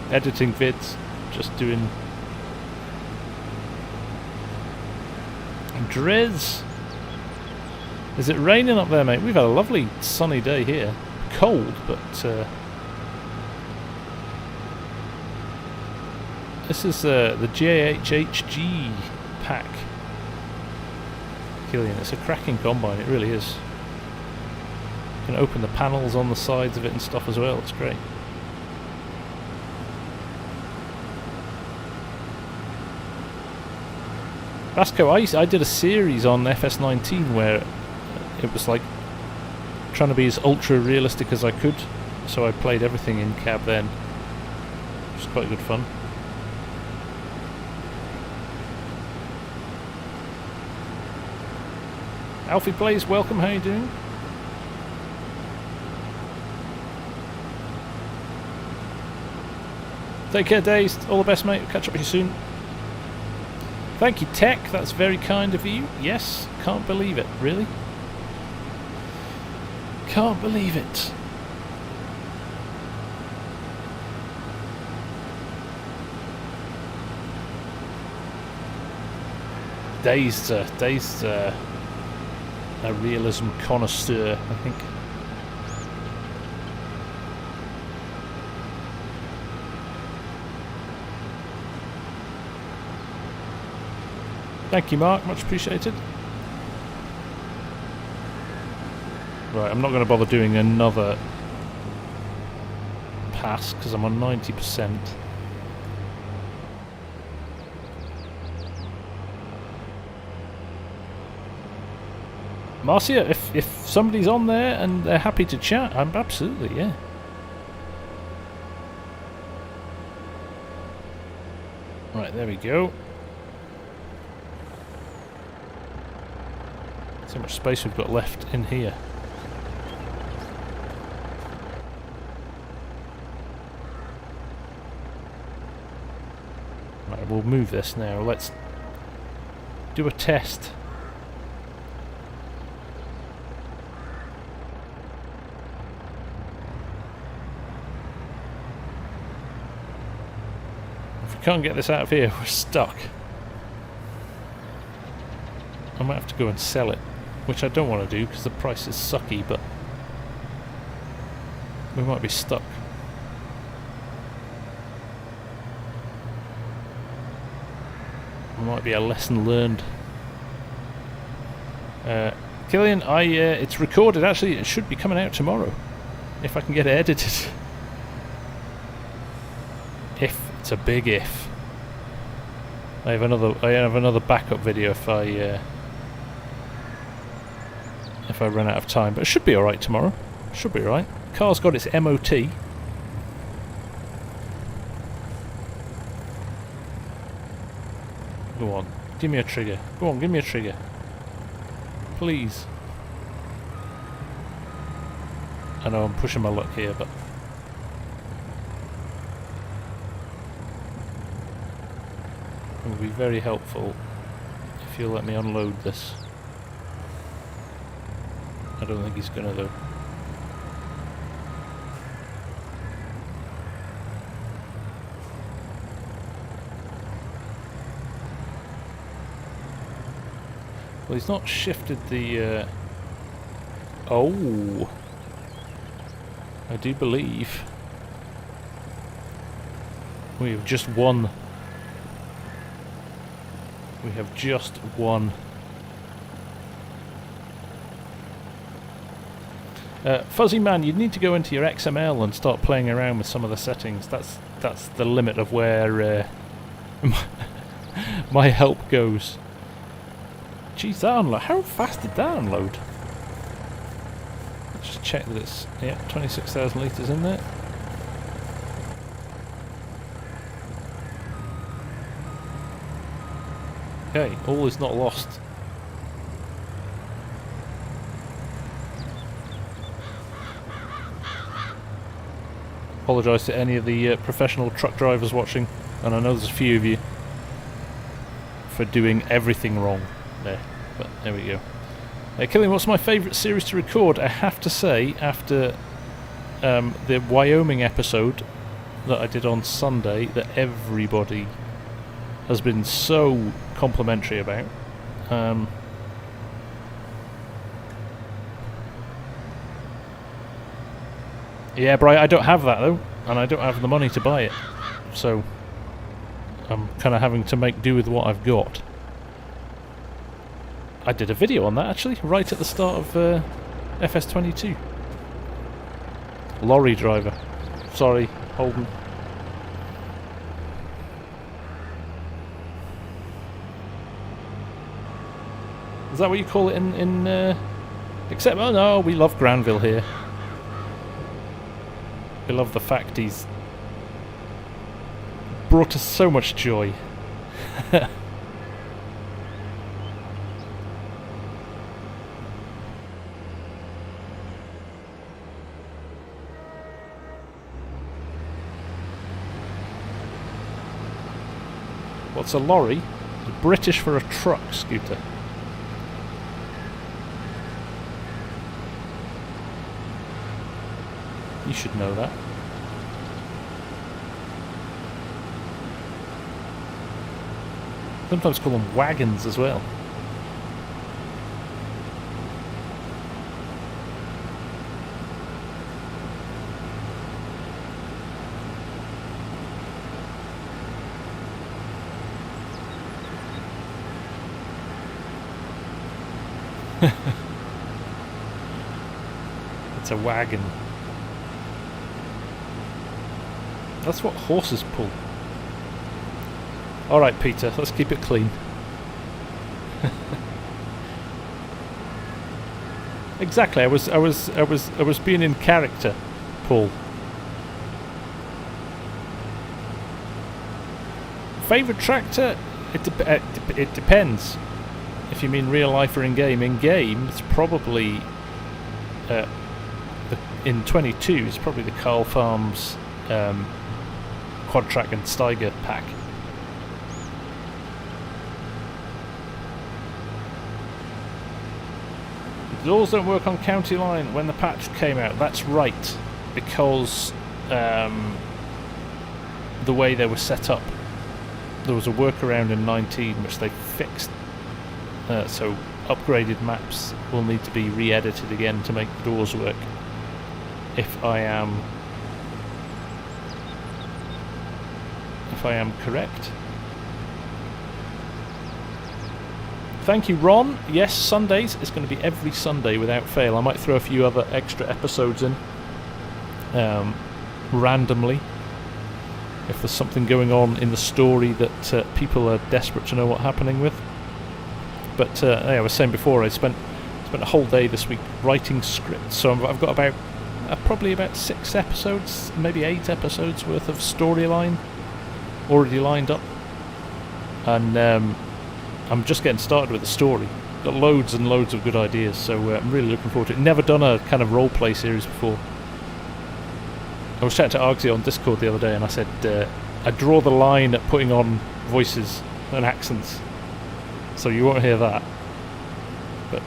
editing vids, just doing Driz. Is it raining up there, mate? We've had a lovely sunny day here. Cold, but this is the JHHG pack. Killian, it's a cracking combine, it really is. You can open the panels on the sides of it and stuff as well, it's great. Vasco, I did a series on FS19 where it was like trying to be as ultra realistic as I could, so I played everything in cab then. It was quite good fun. Alfie Plays, welcome, how you doing? Take care, Dazed. All the best, mate. Catch up with you soon. Thank you, Tech. That's very kind of you. Yes, can't believe it. Really? Can't believe it. Dazed a realism connoisseur, I think. Thank you, Mark. Much appreciated. Right, I'm not going to bother doing another pass because I'm on 90%. Marcia, if somebody's on there and they're happy to chat, I'm absolutely, yeah. Right, there we go. See how much space we've got left in here. Right, we'll move this now. Let's do a test. If we can't get this out of here, we're stuck. I might have to go and sell it, which I don't want to do because the price is sucky, but we might be stuck. It might be a lesson learned. Killian, it's recorded. Actually, it should be coming out tomorrow, if I can get it edited. If it's a big if. I have another backup video if I run out of time, but it should be all right tomorrow. Should be all right. Car's got its MOT. Go on, give me a trigger. Go on, give me a trigger. Please. I know I'm pushing my luck here, but it would be very helpful if you'll let me unload this. I don't think he's gonna though. Well, he's not shifted the... Oh! I do believe we have just won. We have just won. Fuzzy man, you'd need to go into your XML and start playing around with some of the settings. That's the limit of where my help goes. Jeez, that unload. How fast did that unload? Let's just check that it's 26,000 litres in there. Okay, all is not lost. Apologise to any of the professional truck drivers watching, and I know there's a few of you, for doing everything wrong there, but there we go. Killian, what's my favourite series to record? I have to say, after the Wyoming episode that I did on Sunday, that everybody has been so complimentary about. Yeah, Brian, I don't have that though, and I don't have the money to buy it, so I'm kind of having to make do with what I've got. I did a video on that actually, right at the start of FS22. Lorry driver. Sorry, Holden. Is that what you call it in except, oh no, we love Granville here. We love the fact he's brought us so much joy. What's a lorry? It's British for a truck, Scooter. You should know that. Sometimes call them wagons as well. It's a wagon. That's what horses pull. Alright, Peter, let's keep it clean. Exactly, I was being in character, Paul. Favourite tractor? It depends. If you mean real life or in game, it's probably in 22. It's probably the Carl Farms Quad Track and Steiger pack. The doors don't work on County Line when the patch came out. That's right, because the way they were set up, there was a workaround in 19 which they fixed. So upgraded maps will need to be re-edited again to make the doors work. If I am correct. Thank you, Ron. Yes, Sundays. It's going to be every Sunday without fail. I might throw a few other extra episodes in randomly if there's something going on in the story that people are desperate to know what's happening with. But I was saying before, I spent a whole day this week writing scripts, so I've got about probably about 6 episodes, maybe 8 episodes worth of storyline already lined up, and I'm just getting started with the story. Got loads and loads of good ideas, so I'm really looking forward to it. Never done a kind of roleplay series before. I was chatting to Argsy on Discord the other day, and I said I draw the line at putting on voices and accents, so you won't hear that. But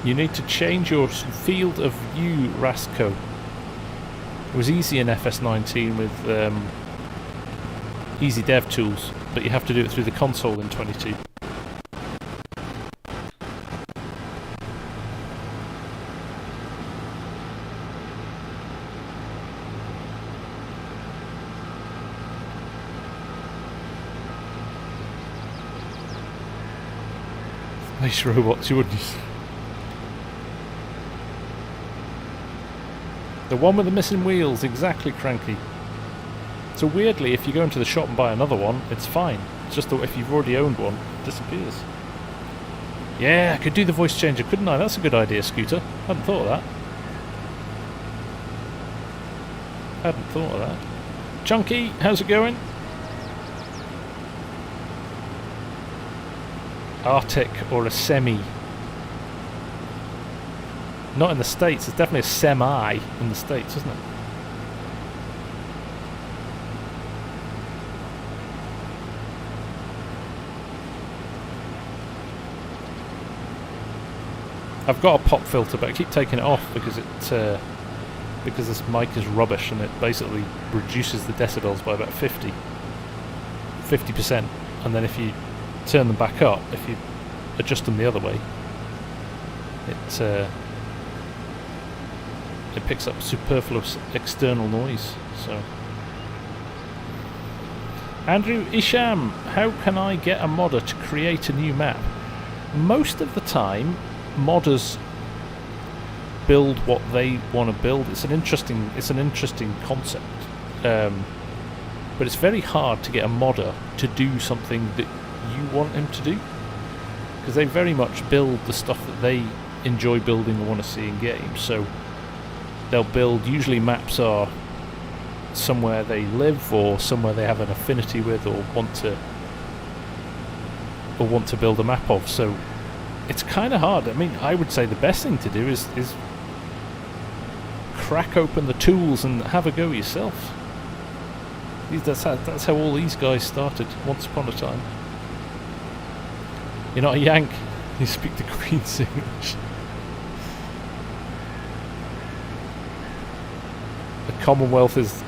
you need to change your field of view, Rasco. It was easy in FS19 with easy dev tools, but you have to do it through the console in 22. Nice robots, you wouldn't. The one with the missing wheels, exactly, Cranky. So weirdly, if you go into the shop and buy another one, it's fine. It's just that if you've already owned one, it disappears. Yeah, I could do the voice changer, couldn't I? That's a good idea, Scooter. Hadn't thought of that. Hadn't thought of that. Chunky, how's it going? Arctic or a semi. Not in the States, it's definitely a semi in the States, isn't it? I've got a pop filter, but I keep taking it off because because this mic is rubbish and it basically reduces the decibels by about 50%, and then if you turn them back up, if you adjust them the other way, it picks up superfluous external noise. So, Andrew Isham, how can I get a modder to create a new map? Most of the time, modders build what they want to build. It's an interesting concept, but it's very hard to get a modder to do something that you want him to do, because they very much build the stuff that they enjoy building or want to see in games. So they'll build, usually maps are somewhere they live or somewhere they have an affinity with or want to build a map of. So it's kind of hard. I mean, I would say the best thing to do is crack open the tools and have a go yourself. That's how all these guys started once upon a time. You're not a Yank, you speak the Queen's English. The Commonwealth is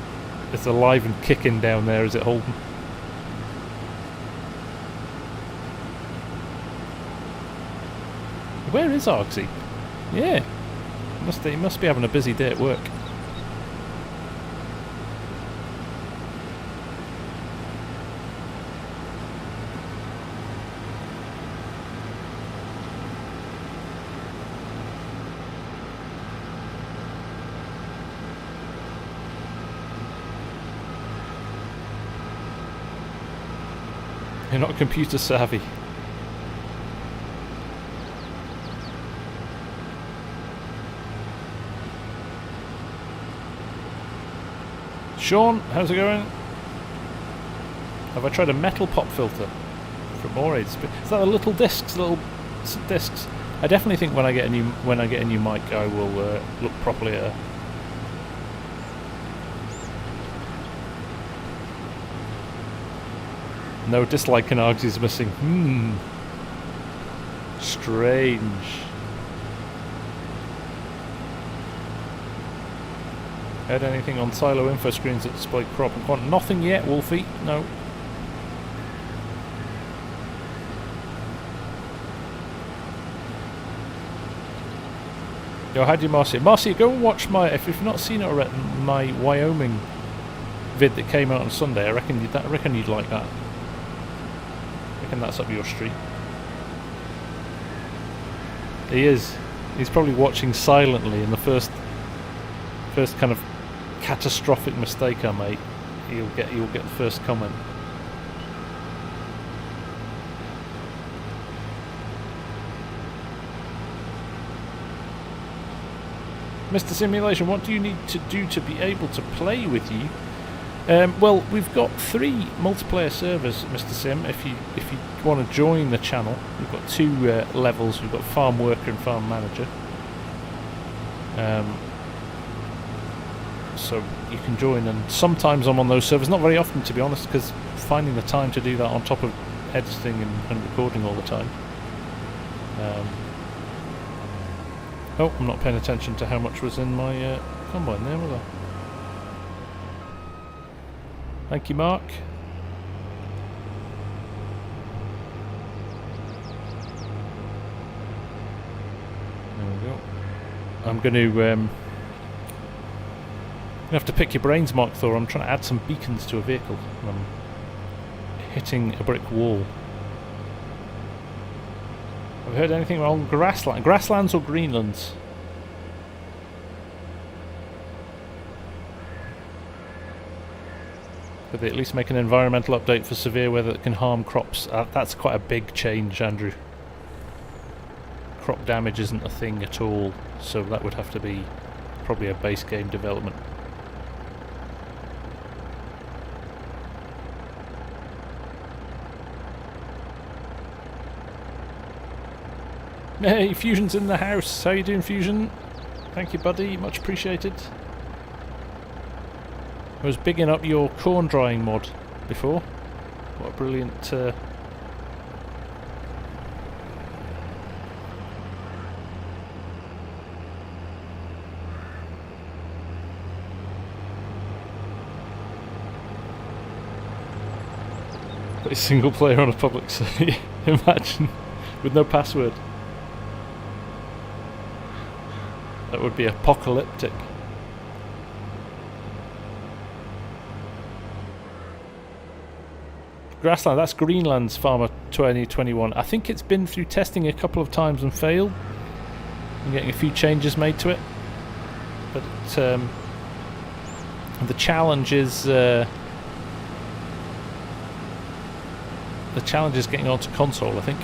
alive and kicking down there, is it, Holden? Where is Argsy? Yeah, he must be having a busy day at work. You're not computer savvy. Sean, how's it going? Have I tried a metal pop filter from Maurer? Is that the little discs? I definitely think when I get a new mic, I will look properly at her. No dislike and args is missing. Strange. Heard anything on silo info screens that display crop and quant? Nothing yet, Wolfie. No. Yo, how do you, Marcia? Marcia, go and watch my, if you've not seen it already, my Wyoming vid that came out on Sunday. I reckon you'd like that. I reckon that's up your street. He is. He's probably watching silently, and the first kind of catastrophic mistake I make, you'll get the first comment. Mr. Simulation, what do you need to do to be able to play with you? Well, we've got 3 multiplayer servers, Mr. Sim. If you want to join the channel, we've got 2 levels. We've got Farm Worker and Farm Manager. So you can join, and sometimes I'm on those servers. Not very often, to be honest, because finding the time to do that on top of editing and recording all the time. Oh, I'm not paying attention to how much was in my combine there, was I? Thank you, Mark. There we go. I'm going to have to pick your brains, Mark Thor. I'm trying to add some beacons to a vehicle. I'm hitting a brick wall. Have you heard anything wrong? Grasslands or Greenlands? Could they at least make an environmental update for severe weather that can harm crops? That's quite a big change, Andrew. Crop damage isn't a thing at all, so that would have to be probably a base game development. Hey, Fusion's in the house. How you doing, Fusion? Thank you, buddy. Much appreciated. I was bigging up your corn drying mod before. What a brilliant... Play single player on a public server. Imagine. With no password. That would be apocalyptic. Grassland, that's Greenland's Farmer 2021. I think it's been through testing a couple of times and failed. I'm getting a few changes made to it. But the challenge is getting onto console, I think.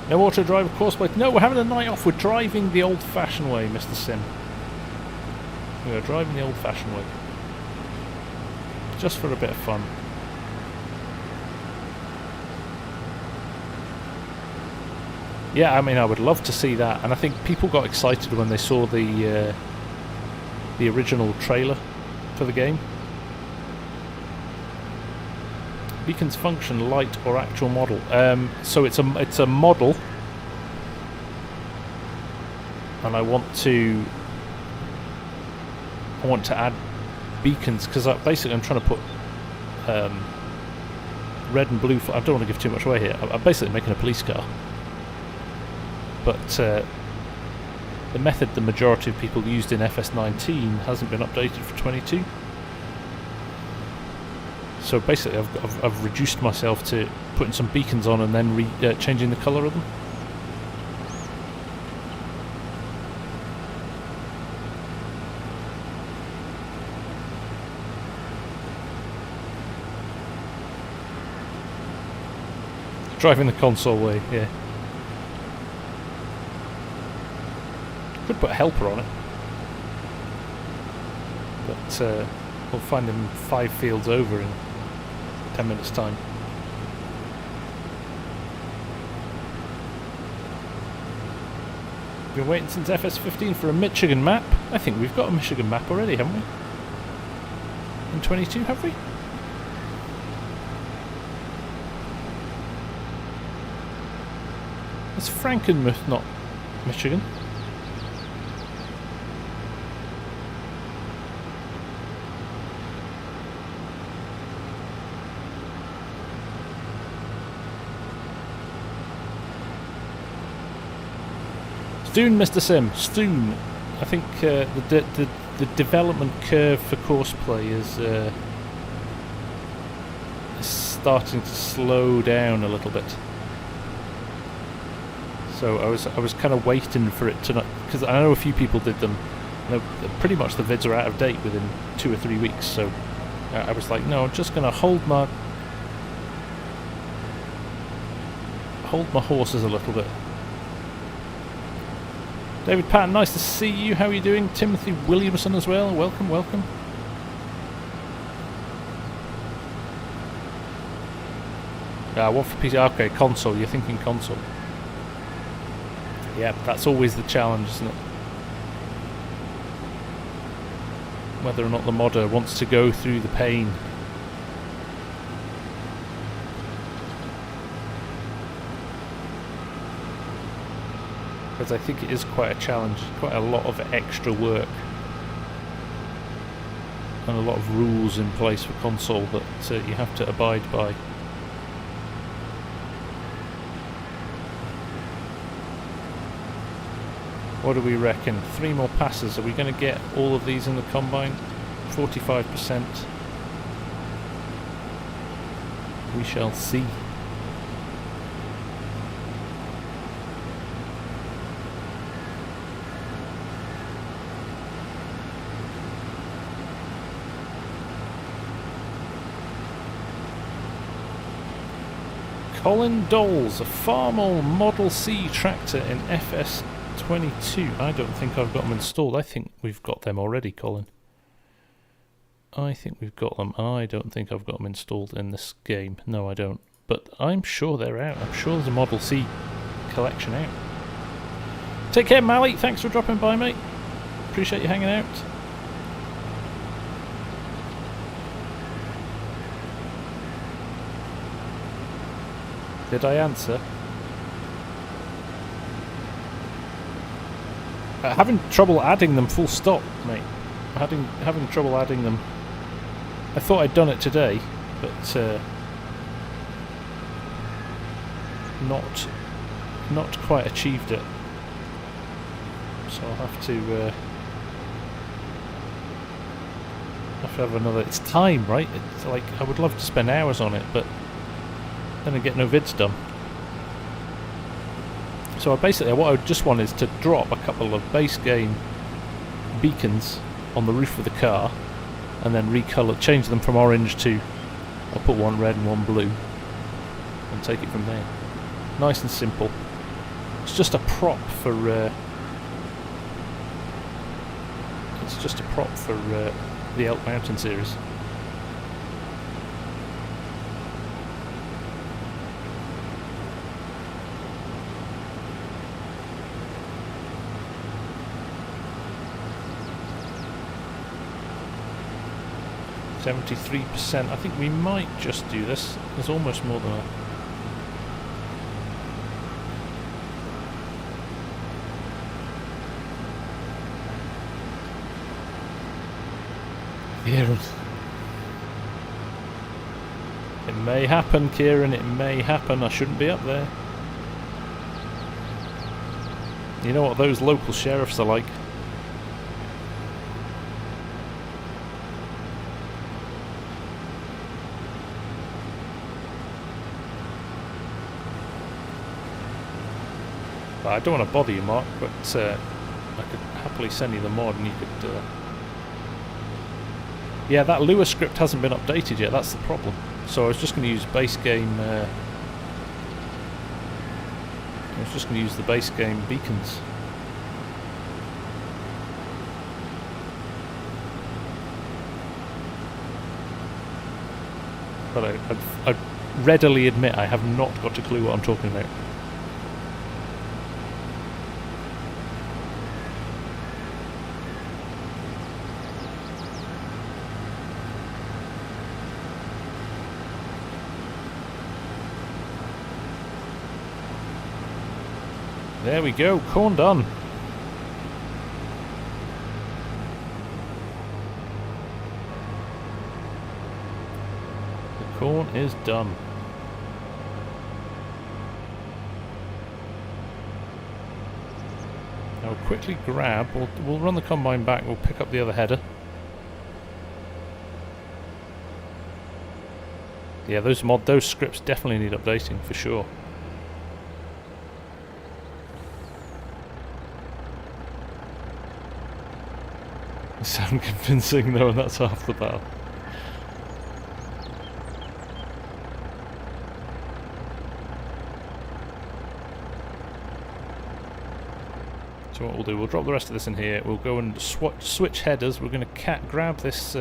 No auto drive, of course, but no, we're having a night off. We're driving the old-fashioned way, Mr. Sim. We are driving the old-fashioned way. Just for a bit of fun. Yeah, I mean, I would love to see that, and I think people got excited when they saw the original trailer for the game. Beacons function, light or actual model. So it's a model, and I want to add beacons because basically I'm trying to put red and blue. I don't want to give too much away here. I'm basically making a police car, but the method the majority of people used in FS19 hasn't been updated for 22. So basically I've reduced myself to putting some beacons on and then changing the colour of them. Driving the console way, yeah. Could put a helper on it. But we'll find him 5 fields over in 10 minutes time. Been waiting since FS15 for a Michigan map. I think we've got a Michigan map already, haven't we? In 22, have we? It's Frankenmuth, not Michigan. Soon, Mr. Sim, soon. I think the development curve for courseplay is starting to slow down a little bit. So I was kind of waiting for it to not, because I know a few people did them. Pretty much the vids are out of date within 2 or 3 weeks. So I was like, no, I'm just going to hold my horses a little bit. David Patton, nice to see you. How are you doing? Timothy Williamson as well. Welcome, welcome. What for PC? Okay, console. You're thinking console. Yeah, that's always the challenge, isn't it? Whether or not the modder wants to go through the pain. Because I think it is quite a challenge, quite a lot of extra work and a lot of rules in place for console that you have to abide by. What do we reckon? 3 more passes. Are we going to get all of these in the combine? 45%. We shall see. Colin Doles, a Farmall Model C tractor in FS22. I don't think I've got them installed. I think we've got them already, Colin. I think we've got them. I don't think I've got them installed in this game. No, I don't. But I'm sure they're out. I'm sure there's a Model C collection out. Take care, Mally. Thanks for dropping by, mate. Appreciate you hanging out. Did I answer? Having trouble adding them full stop, mate. Having trouble adding them. I thought I'd done it today, but not quite achieved it. So I'll have to have another. It's time, right? It's like I would love to spend hours on it, but then I get no vids done. So basically what I just want is to drop a couple of base game beacons on the roof of the car and then recolor, change them from orange to, I'll put one red and one blue and take it from there. Nice and simple. It's just a prop for the Elk Mountain series. %. I think we might just do this. There's almost more than a... Kieran. It may happen, Kieran, it may happen. I shouldn't be up there. You know what those local sheriffs are like. I don't want to bother you, Mark, but I could happily send you the mod and you could... Yeah, that Lua script hasn't been updated yet, that's the problem. So I was just going to use base game... I was just going to use the base game beacons. But I readily admit I have not got a clue what I'm talking about. There we go, corn done. The corn is done. Now we'll quickly grab, we'll run the combine back, we'll pick up the other header. Yeah, those scripts definitely need updating for sure. Sound convincing though, and that's half the battle. So what we'll do, we'll drop the rest of this in here, we'll go and switch headers, we're going to grab this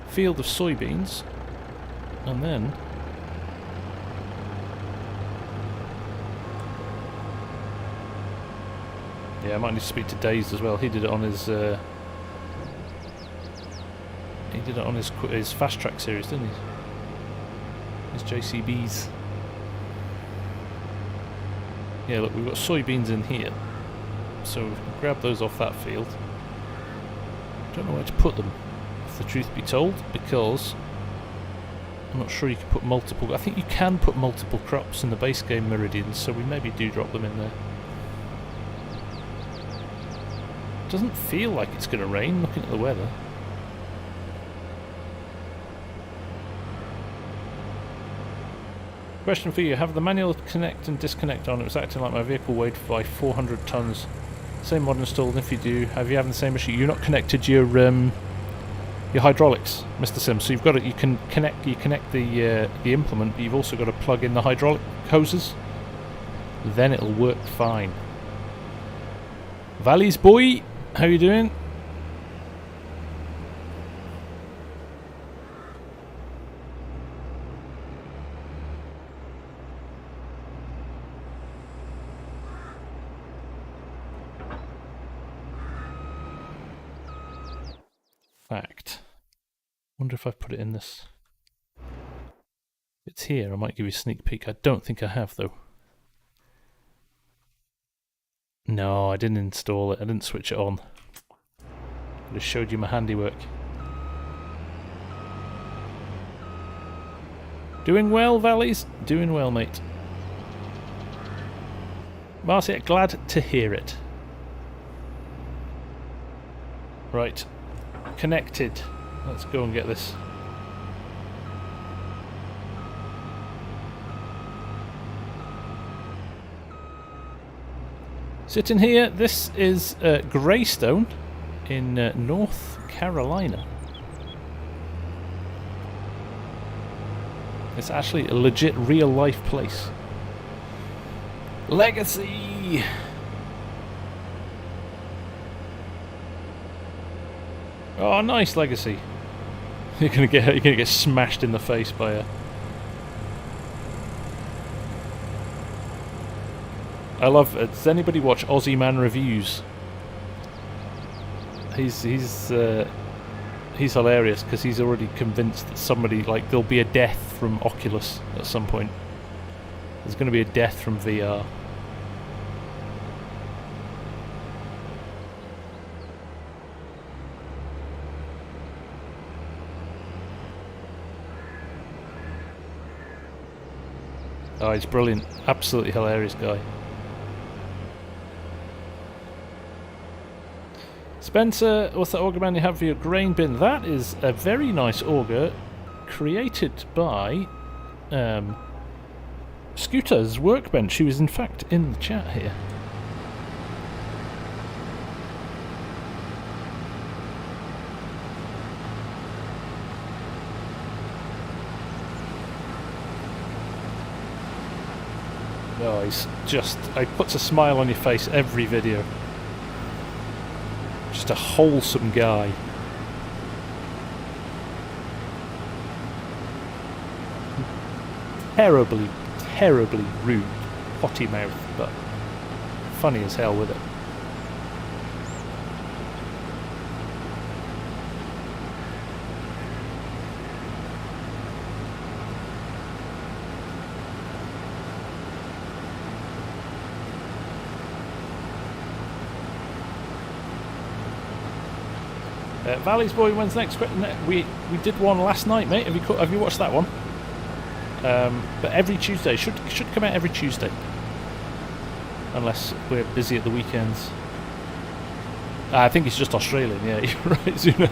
field of soybeans, and then yeah, I might need to speak to Daze as well, he did it on his his fast track series, didn't he? His JCBs. Yeah, look, we've got soybeans in here, so we can grab those off that field. Don't know where to put them, if the truth be told, because I'm not sure you can put multiple. I think you can put multiple crops in the base game meridians, so we maybe do drop them in there. Doesn't feel like it's going to rain, looking at the weather. Question for you, have the manual connect and disconnect on? It was acting like my vehicle weighed by 400 tons. Same mod installed, if you do, have you having the same issue? You're not connected your hydraulics, Mr. Sim, so you've got it, you connect the implement, but you've also got to plug in the hydraulic hoses. Then it'll work fine. Valleys boy, how you doing? Fact. Wonder if I've put it in this. It's here, I might give you a sneak peek. I don't think I have though. No, I didn't install it, I didn't switch it on. I just showed you my handiwork. Doing well, Valleys? Doing well, mate. Marcia, glad to hear it. Right. Connected. Let's go and get this. Sitting here, this is Graystone in North Carolina. It's actually a legit real life place. Legacy! Oh, nice Legacy. You're gonna get smashed in the face by a. I love it. Does anybody watch Aussie Man Reviews? He's hilarious because he's already convinced that somebody, like, there'll be a death from Oculus at some point. There's going to be a death from VR. Oh, he's brilliant. Absolutely hilarious guy. Spencer, what's that auger man you have for your grain bin? That is a very nice auger created by Scooter's Workbench, who is in fact in the chat here. Oh, he's just... It puts a smile on your face every video. Just a wholesome guy. terribly, terribly rude, potty mouth, but funny as hell with it. Valley's Boy, when's next? We did one last night, mate. Have you watched that one? But every Tuesday should come out every Tuesday, unless we're busy at the weekends. I think it's just Australian. Yeah, you're right, Zuna.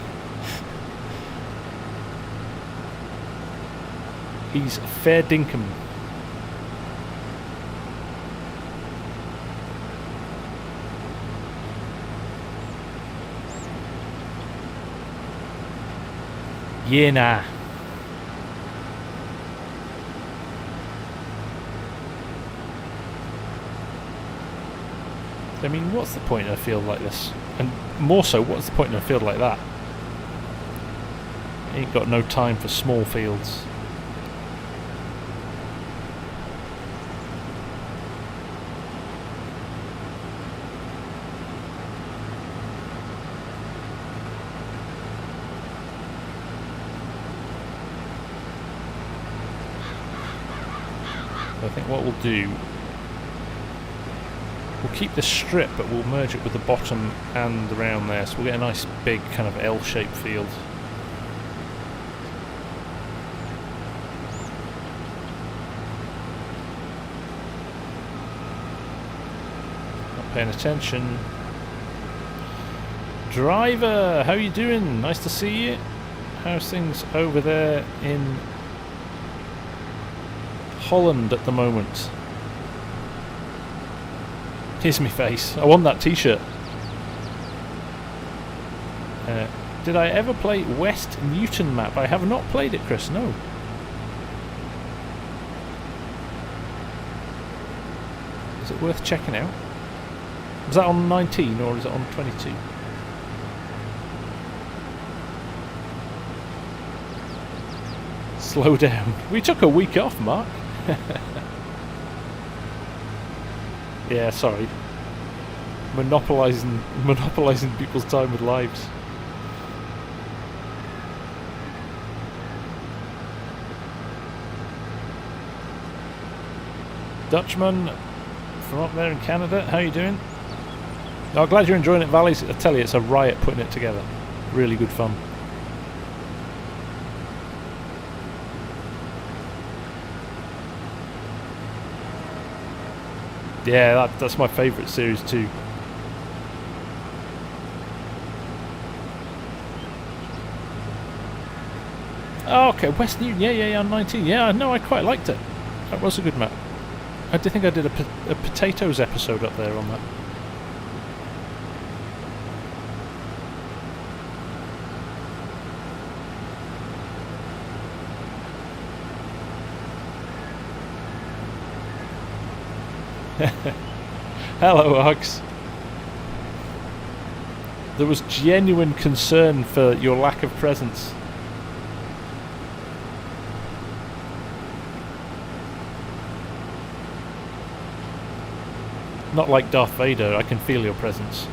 He's fair dinkum. Yeah, nah. I mean, what's the point in a field like this? And more so, what's the point in a field like that? Ain't got no time for small fields. I think what we'll do, we'll keep the strip, but we'll merge it with the bottom and around there, so we'll get a nice big kind of L-shaped field. Not paying attention. Driver, how you doing? Nice to see you. How's things over there in Holland at the moment? Here's me face. I want that t-shirt. Did I ever play West Newton map? I have not played it, Chris, no. Is it worth checking out? Was that on 19 or is it on 22? Slow down. We took a week off, Mark. Yeah, sorry. Monopolising people's time with lives. Dutchman from up there in Canada, how you doing? Oh, glad you're enjoying it, Valleys. I tell you, it's a riot putting it together. Really good fun. Yeah, that's my favourite series too. Oh, okay, West Newton, yeah, on 19. Yeah, no, I quite liked it. That was a good map. I think I did a potatoes episode up there on that. Hello, Args. There was genuine concern for your lack of presence. Not like Darth Vader, I can feel your presence.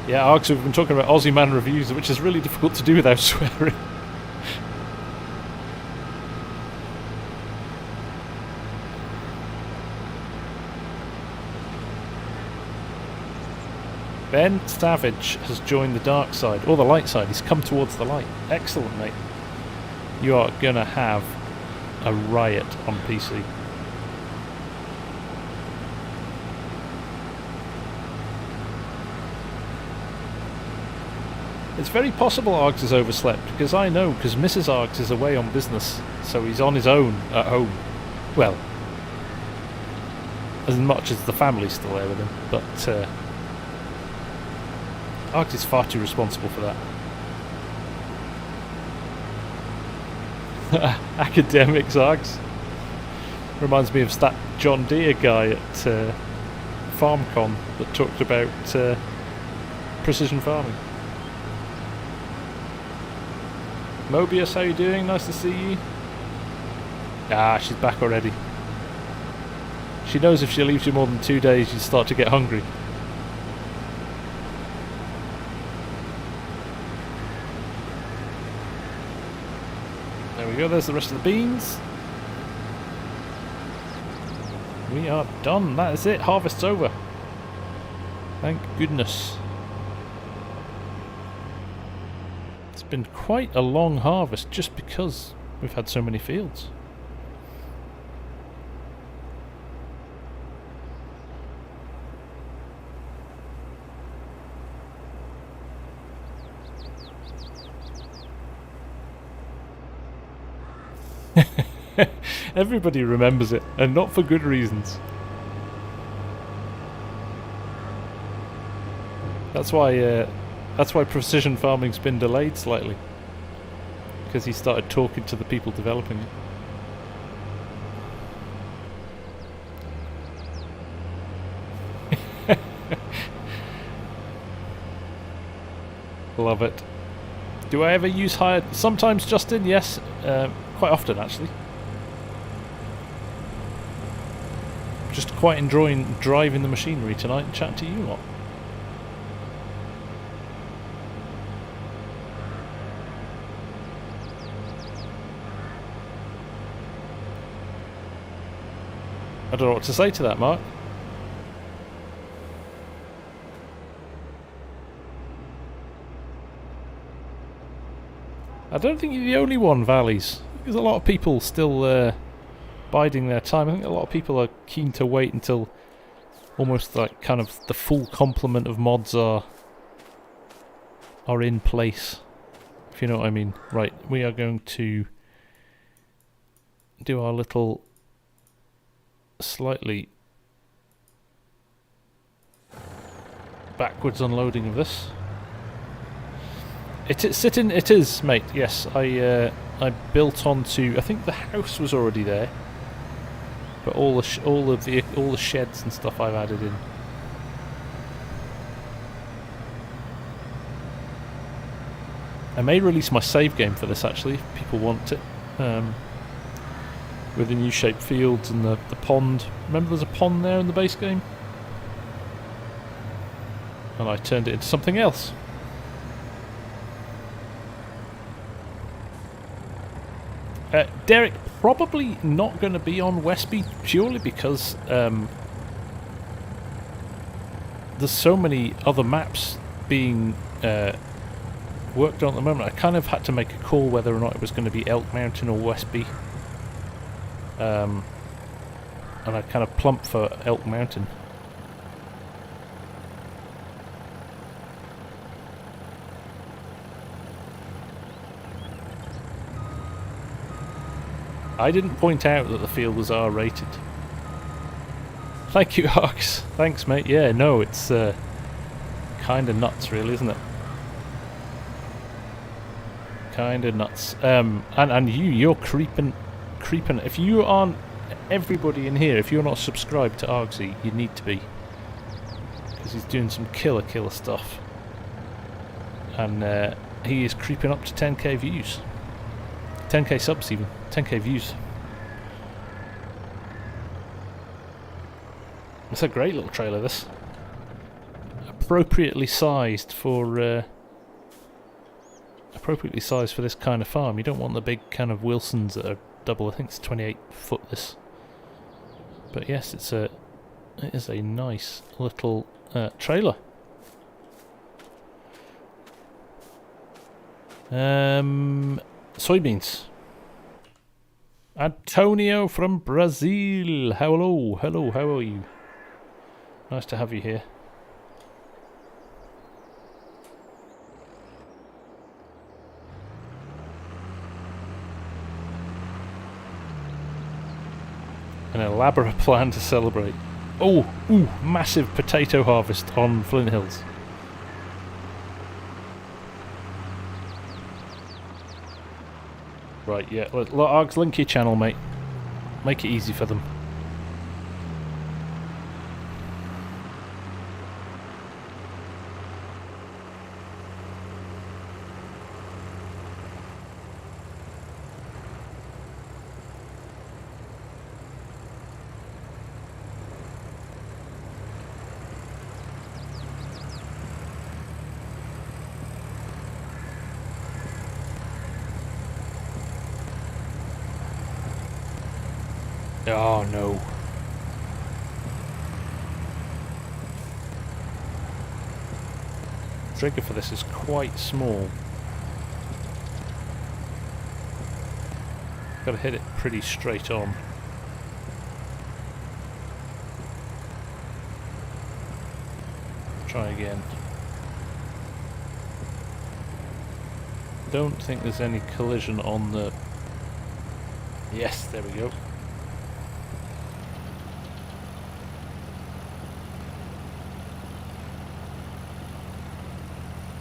Yeah, Args, we've been talking about Aussie Man reviews, which is really difficult to do without swearing. Ben Savage has joined the dark side, or the light side. He's come towards the light. Excellent, mate. You are going to have a riot on PC. It's very possible Args has overslept, because I know, because Mrs. Args is away on business, so he's on his own at home. Well, as much as the family's still there with him, but Args is far too responsible for that. Academics, Args. Reminds me of that John Deere guy at FarmCon that talked about precision farming. Mobius, how you doing? Nice to see you. Ah, she's back already. She knows if she leaves you more than 2 days, you start to get hungry. There we go, there's the rest of the beans. We are done, that is it, harvest's over. Thank goodness. It's been quite a long harvest just because we've had so many fields. Everybody remembers it, and not for good reasons. That's why precision farming's been delayed slightly, because he started talking to the people developing it. Love it. Do I ever use hired? Sometimes, Justin, yes. Quite often, actually. Just quite enjoying driving the machinery tonight and chatting to you lot. I don't know what to say to that, Mark. I don't think you're the only one, Valleys. There's a lot of people still biding their time. I think a lot of people are keen to wait until almost like kind of the full complement of mods are in place, if you know what I mean. Right, we are going to do our little slightly backwards unloading of this. It is, mate. Yes, I built onto. I think the house was already there, but all the sheds and stuff I've added in. I may release my save game for this actually, if people want it, with the new shaped fields and the pond. Remember, there's a pond there in the base game, and I turned it into something else. Derek, probably not going to be on Westby purely because there's so many other maps being worked on at the moment. I kind of had to make a call whether or not it was going to be Elk Mountain or Westby, and I kind of plumped for Elk Mountain. I didn't point out that the field was R-rated. Thank you, Arx. Thanks, mate. Yeah, no, it's kind of nuts, really, isn't it? Kind of nuts. And you're creeping. If you aren't, everybody in here, if you're not subscribed to Argsy, you need to be, because he's doing some killer stuff, and he is creeping up to 10k views, 10k subs even. 10k views. It's a great little trailer, this. Appropriately sized for this kind of farm. You don't want the big kind of Wilsons that are double. I think it's 28 foot this. But yes, it is a nice little trailer. Soybeans. Antonio from Brazil. Hello, how are you? Nice to have you here. An elaborate plan to celebrate. Oh, ooh, massive potato harvest on Flint Hills. Right, yeah. Args, link your channel, mate. Make it easy for them. Oh no. Trigger for this is quite small. Gotta hit it pretty straight on. Try again. Don't think there's any collision on the... Yes, there we go.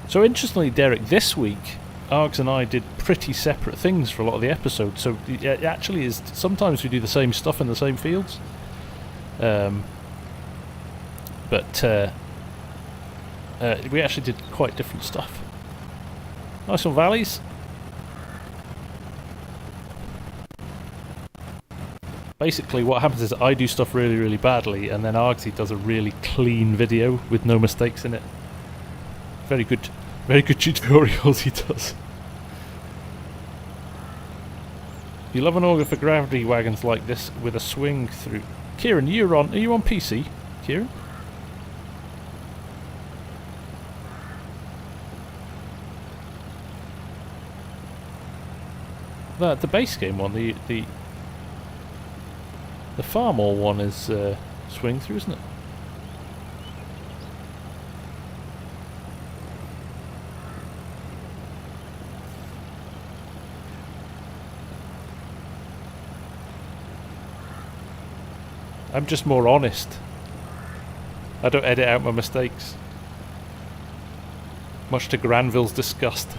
So interestingly, Derek, this week Args and I did pretty separate things for a lot of the episodes. So it actually is, sometimes we do the same stuff in the same fields. But we actually did quite different stuff. Nice one, Valleys. Basically what happens is I do stuff really, really badly, and then Argsy does a really clean video with no mistakes in it. Very good tutorials he does. You love an auger for gravity wagons like this with a swing through. Kieran, are you on PC? Kieran? The base game one, the farm all one is swing through, isn't it? I'm just more honest. I don't edit out my mistakes. Much to Granville's disgust.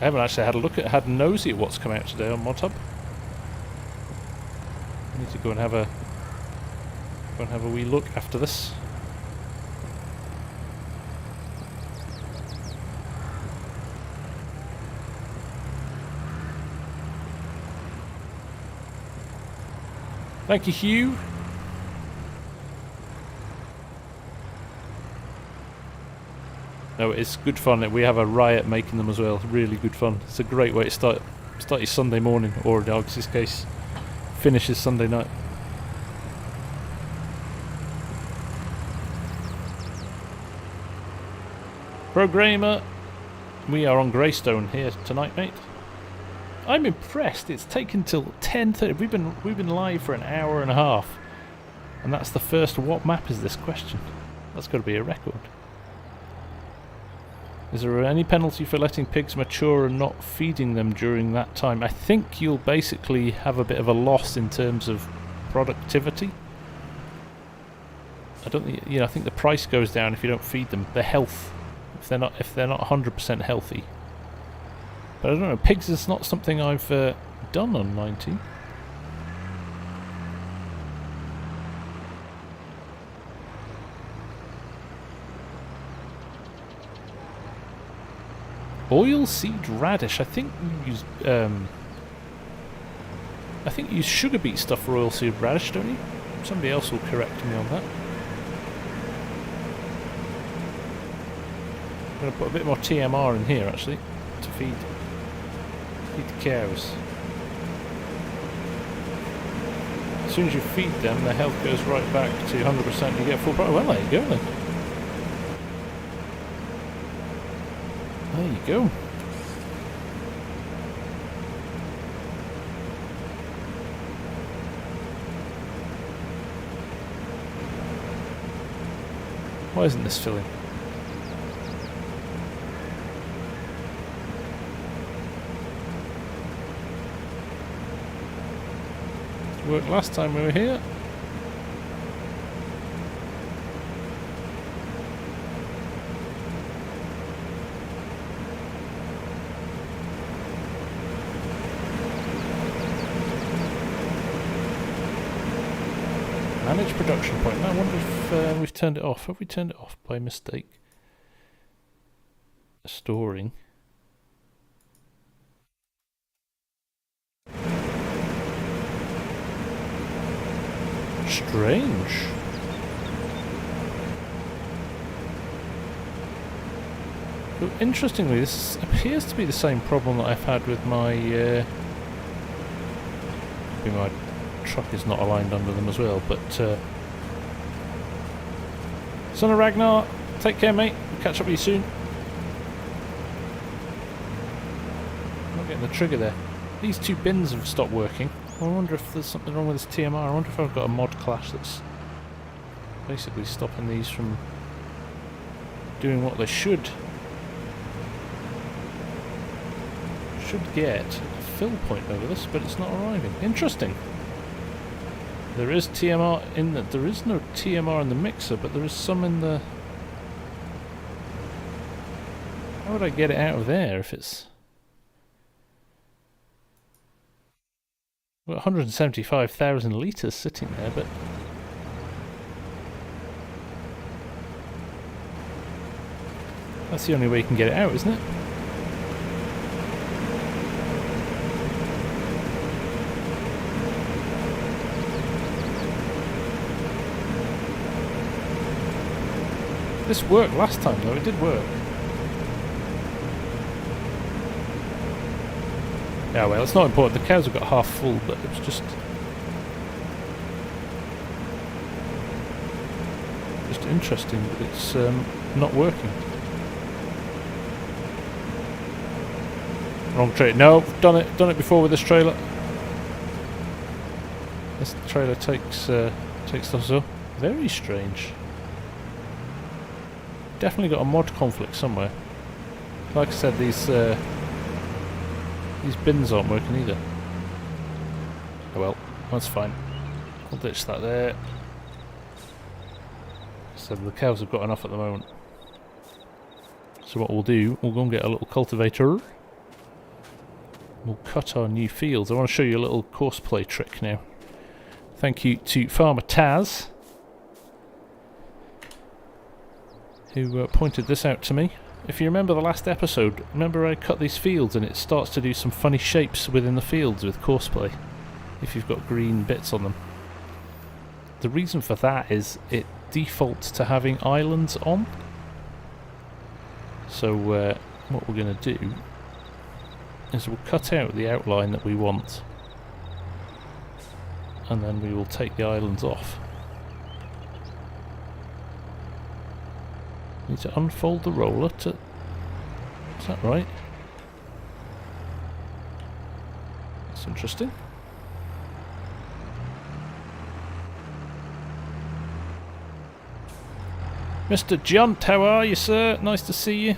I haven't actually had a nosy at what's come out today on ModHub. I need to go and have a wee look after this. Thank you, Hugh. No, it's good fun. We have a riot making them as well. Really good fun. It's a great way to start your Sunday morning, or in Dogs' case, finish his Sunday night. Programmer, we are on Graystone here tonight, mate. I'm impressed. It's taken till 10:30. We've been live for an hour and a half, and that's the first. What map is this question? That's got to be a record. Is there any penalty for letting pigs mature and not feeding them during that time? I think you'll basically have a bit of a loss in terms of productivity. I don't think, I think the price goes down if you don't feed them. Their health, if they're not 100% healthy. But I don't know. Pigs is not something I've done on 19. Oil seed radish. I think you use sugar beet stuff for oil seed radish, don't you? Somebody else will correct me on that. I'm going to put a bit more TMR in here actually to feed the cows. As soon as you feed them, their health goes right back to 100%. You get full price. Well, there you go then. There you go. Why isn't this filling? It worked last time we were here. Manage production point. Now I wonder if we've turned it off. Have we turned it off by mistake? Storing. Strange. But interestingly, this appears to be the same problem that I've had with my... maybe my truck is not aligned under them as well, but... Son of Ragnar, take care mate, we'll catch up with you soon. I'm not getting the trigger there. These two bins have stopped working. I wonder if there's something wrong with this TMR. I wonder if I've got a mod clash that's basically stopping these from doing what they should. Should get a fill point over this, but it's not arriving. Interesting. There is TMR in the... There is no TMR in the mixer, but there is some in the... How would I get it out of there if it's... We've got 175,000 litres sitting there, but... That's the only way you can get it out, isn't it? This worked last time though, it did work. Yeah, well, it's not important. The cows have got half full, but it's just interesting that it's not working. Wrong trailer. No, done it before with this trailer. This trailer takes stuff so very strange. Definitely got a mod conflict somewhere. Like I said, these bins aren't working either. Oh well, that's fine. I'll ditch that there. So the cows have got enough at the moment. So what we'll do, we'll go and get a little cultivator. We'll cut our new fields. I want to show you a little courseplay trick now. Thank you to Farmer Taz, who pointed this out to me. If you remember the last episode, remember I cut these fields and it starts to do some funny shapes within the fields with courseplay, if you've got green bits on them. The reason for that is it defaults to having islands on. So what we're going to do is we'll cut out the outline that we want, and then we will take the islands off. Need to unfold the roller to... Is that right? That's interesting. Mr. Junt, how are you, sir? Nice to see you.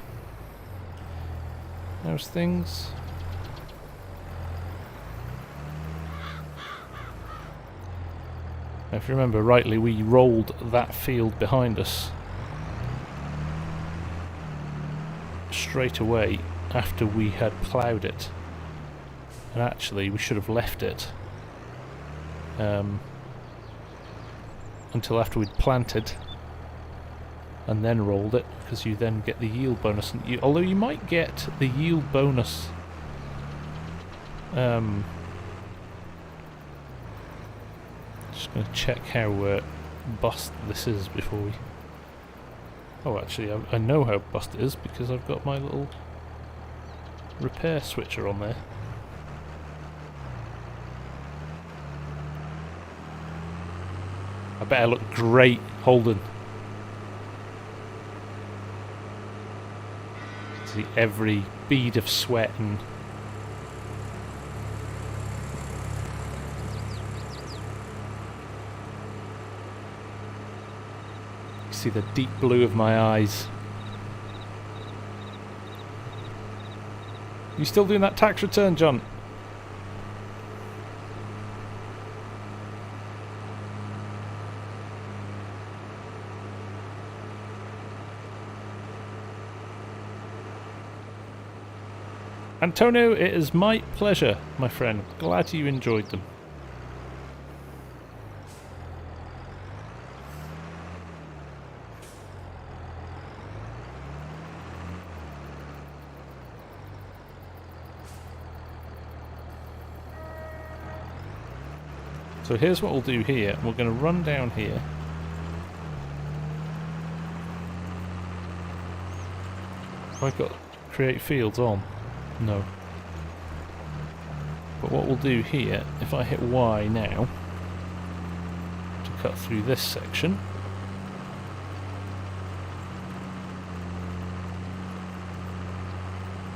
How's things? Now, if you remember rightly, we rolled that field behind us straight away after we had ploughed it, and actually we should have left it until after we'd planted and then rolled it, because you then get the yield bonus. And although you might get the yield bonus just going to check how bust this is before we... Oh, actually, I know how bust it is because I've got my little repair switcher on there. I bet I look great holding. See every bead of sweat and... See the deep blue of my eyes. You still doing that tax return, John? Antonio, it is my pleasure, my friend. Glad you enjoyed them. So here's what we'll do here. We're going to run down here. Have I got create fields on? No. But what we'll do here, if I hit Y now, to cut through this section,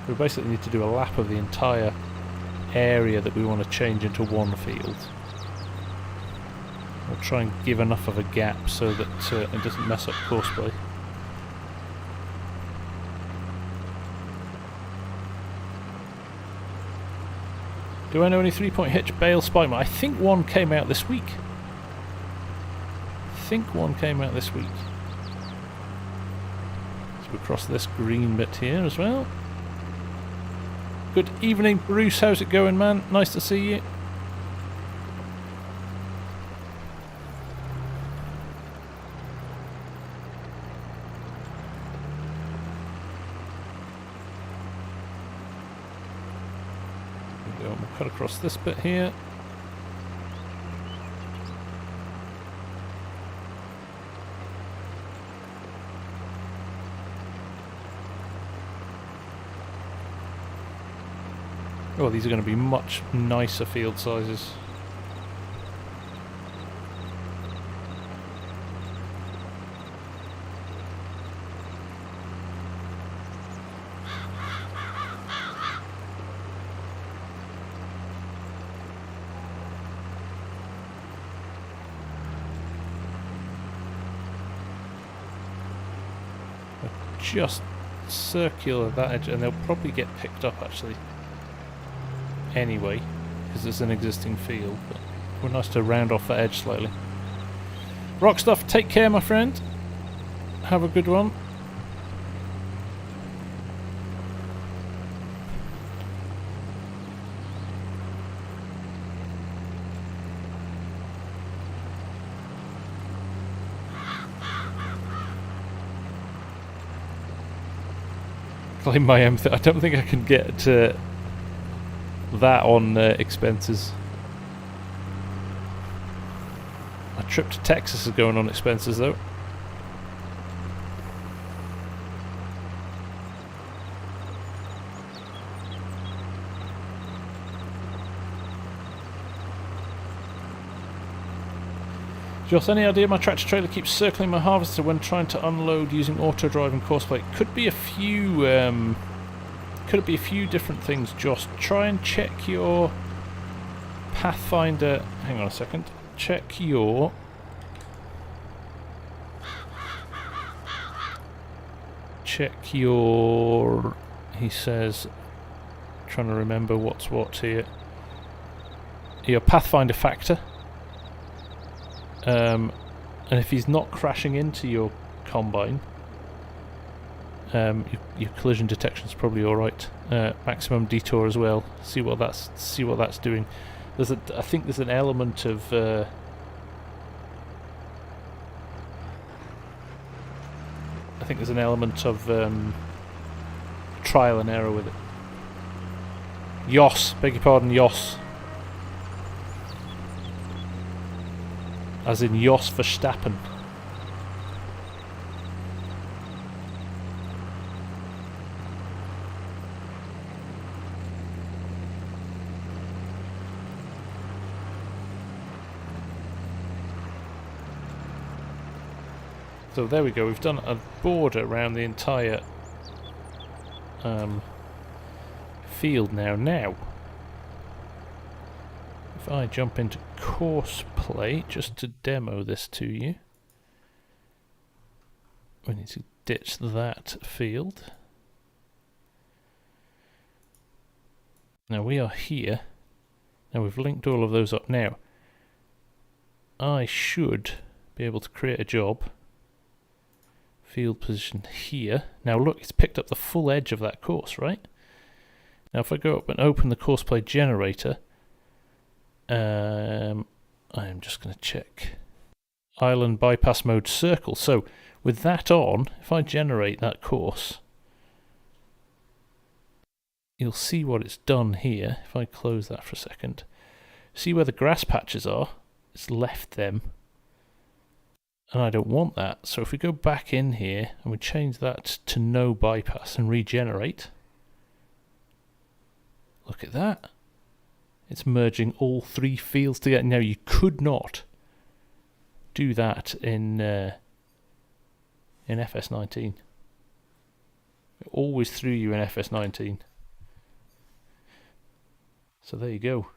we basically need to do a lap of the entire area that we want to change into one field. We'll try and give enough of a gap so that it doesn't mess up courseplay. Do I know any 3-point hitch bale spike? I think one came out this week. So we cross this green bit here as well. Good evening, Bruce. How's it going, man? Nice to see you. There we go. We'll cut across this bit here. Oh, these are going to be much nicer field sizes. Just circular that edge, and they'll probably get picked up actually. Anyway, because it's an existing field, but we're nice to round off that edge slightly. Rock stuff, take care, my friend. Have a good one. Claim my M30. I don't think I can get that on expenses. My trip to Texas is going on expenses though. Joss, any idea my tractor trailer keeps circling my harvester when trying to unload using auto drive and course plate? Could be a few different things, Joss. Try and check your Pathfinder. Hang on a second. Check your he says, trying to remember what's what here. Your Pathfinder factor. And if he's not crashing into your combine, your collision detection is probably all right. Maximum detour as well. See what that's doing. I think there's an element of trial and error with it. Jos, beg your pardon, Jos. As in Jos Verstappen. So there we go, we've done a border around the entire field now. If I jump into course play just to demo this to you, we need to ditch that field. Now we are here. Now we've linked all of those up now. I should be able to create a job. Field position here. Now look, it's picked up the full edge of that course, right? Now if I go up and open the course play generator, I am just going to check island bypass mode circle. So with that on, if I generate that course, you'll see what it's done here. If I close that for a second, see where the grass patches are, it's left them, And I don't want that. So if we go back in here and we change that to no bypass and regenerate, look at that. It's merging all 3 fields together. Now you could not do that in FS19. It always threw you in FS19. So there you go.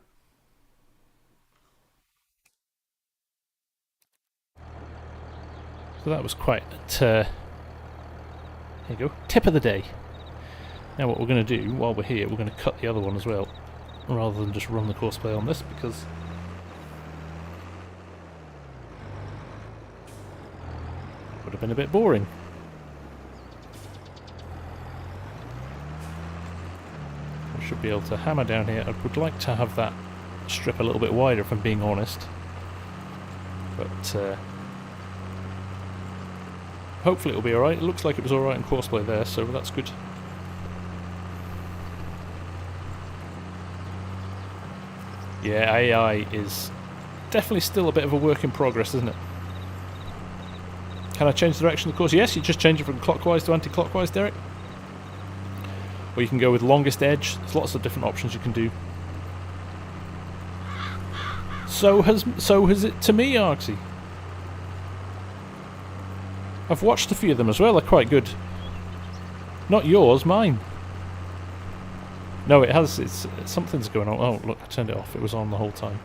So that was quite, there you go, tip of the day. Now what we're going to do, while we're here, we're going to cut the other one as well, rather than just run the courseplay on this, because it would have been a bit boring. I should be able to hammer down here. I would like to have that strip a little bit wider, if I'm being honest. But hopefully it'll be alright. It looks like it was alright in courseplay there, so that's good. Yeah, AI is definitely still a bit of a work in progress, isn't it? Can I change the direction of the course? Yes, you just change it from clockwise to anti-clockwise, Derek. Or you can go with longest edge. There's lots of different options you can do. So has it to me, Arksy. I've watched a few of them as well. They're quite good. Not yours, mine. No, it has. It's something's going on. Oh, look, I turned it off. It was on the whole time.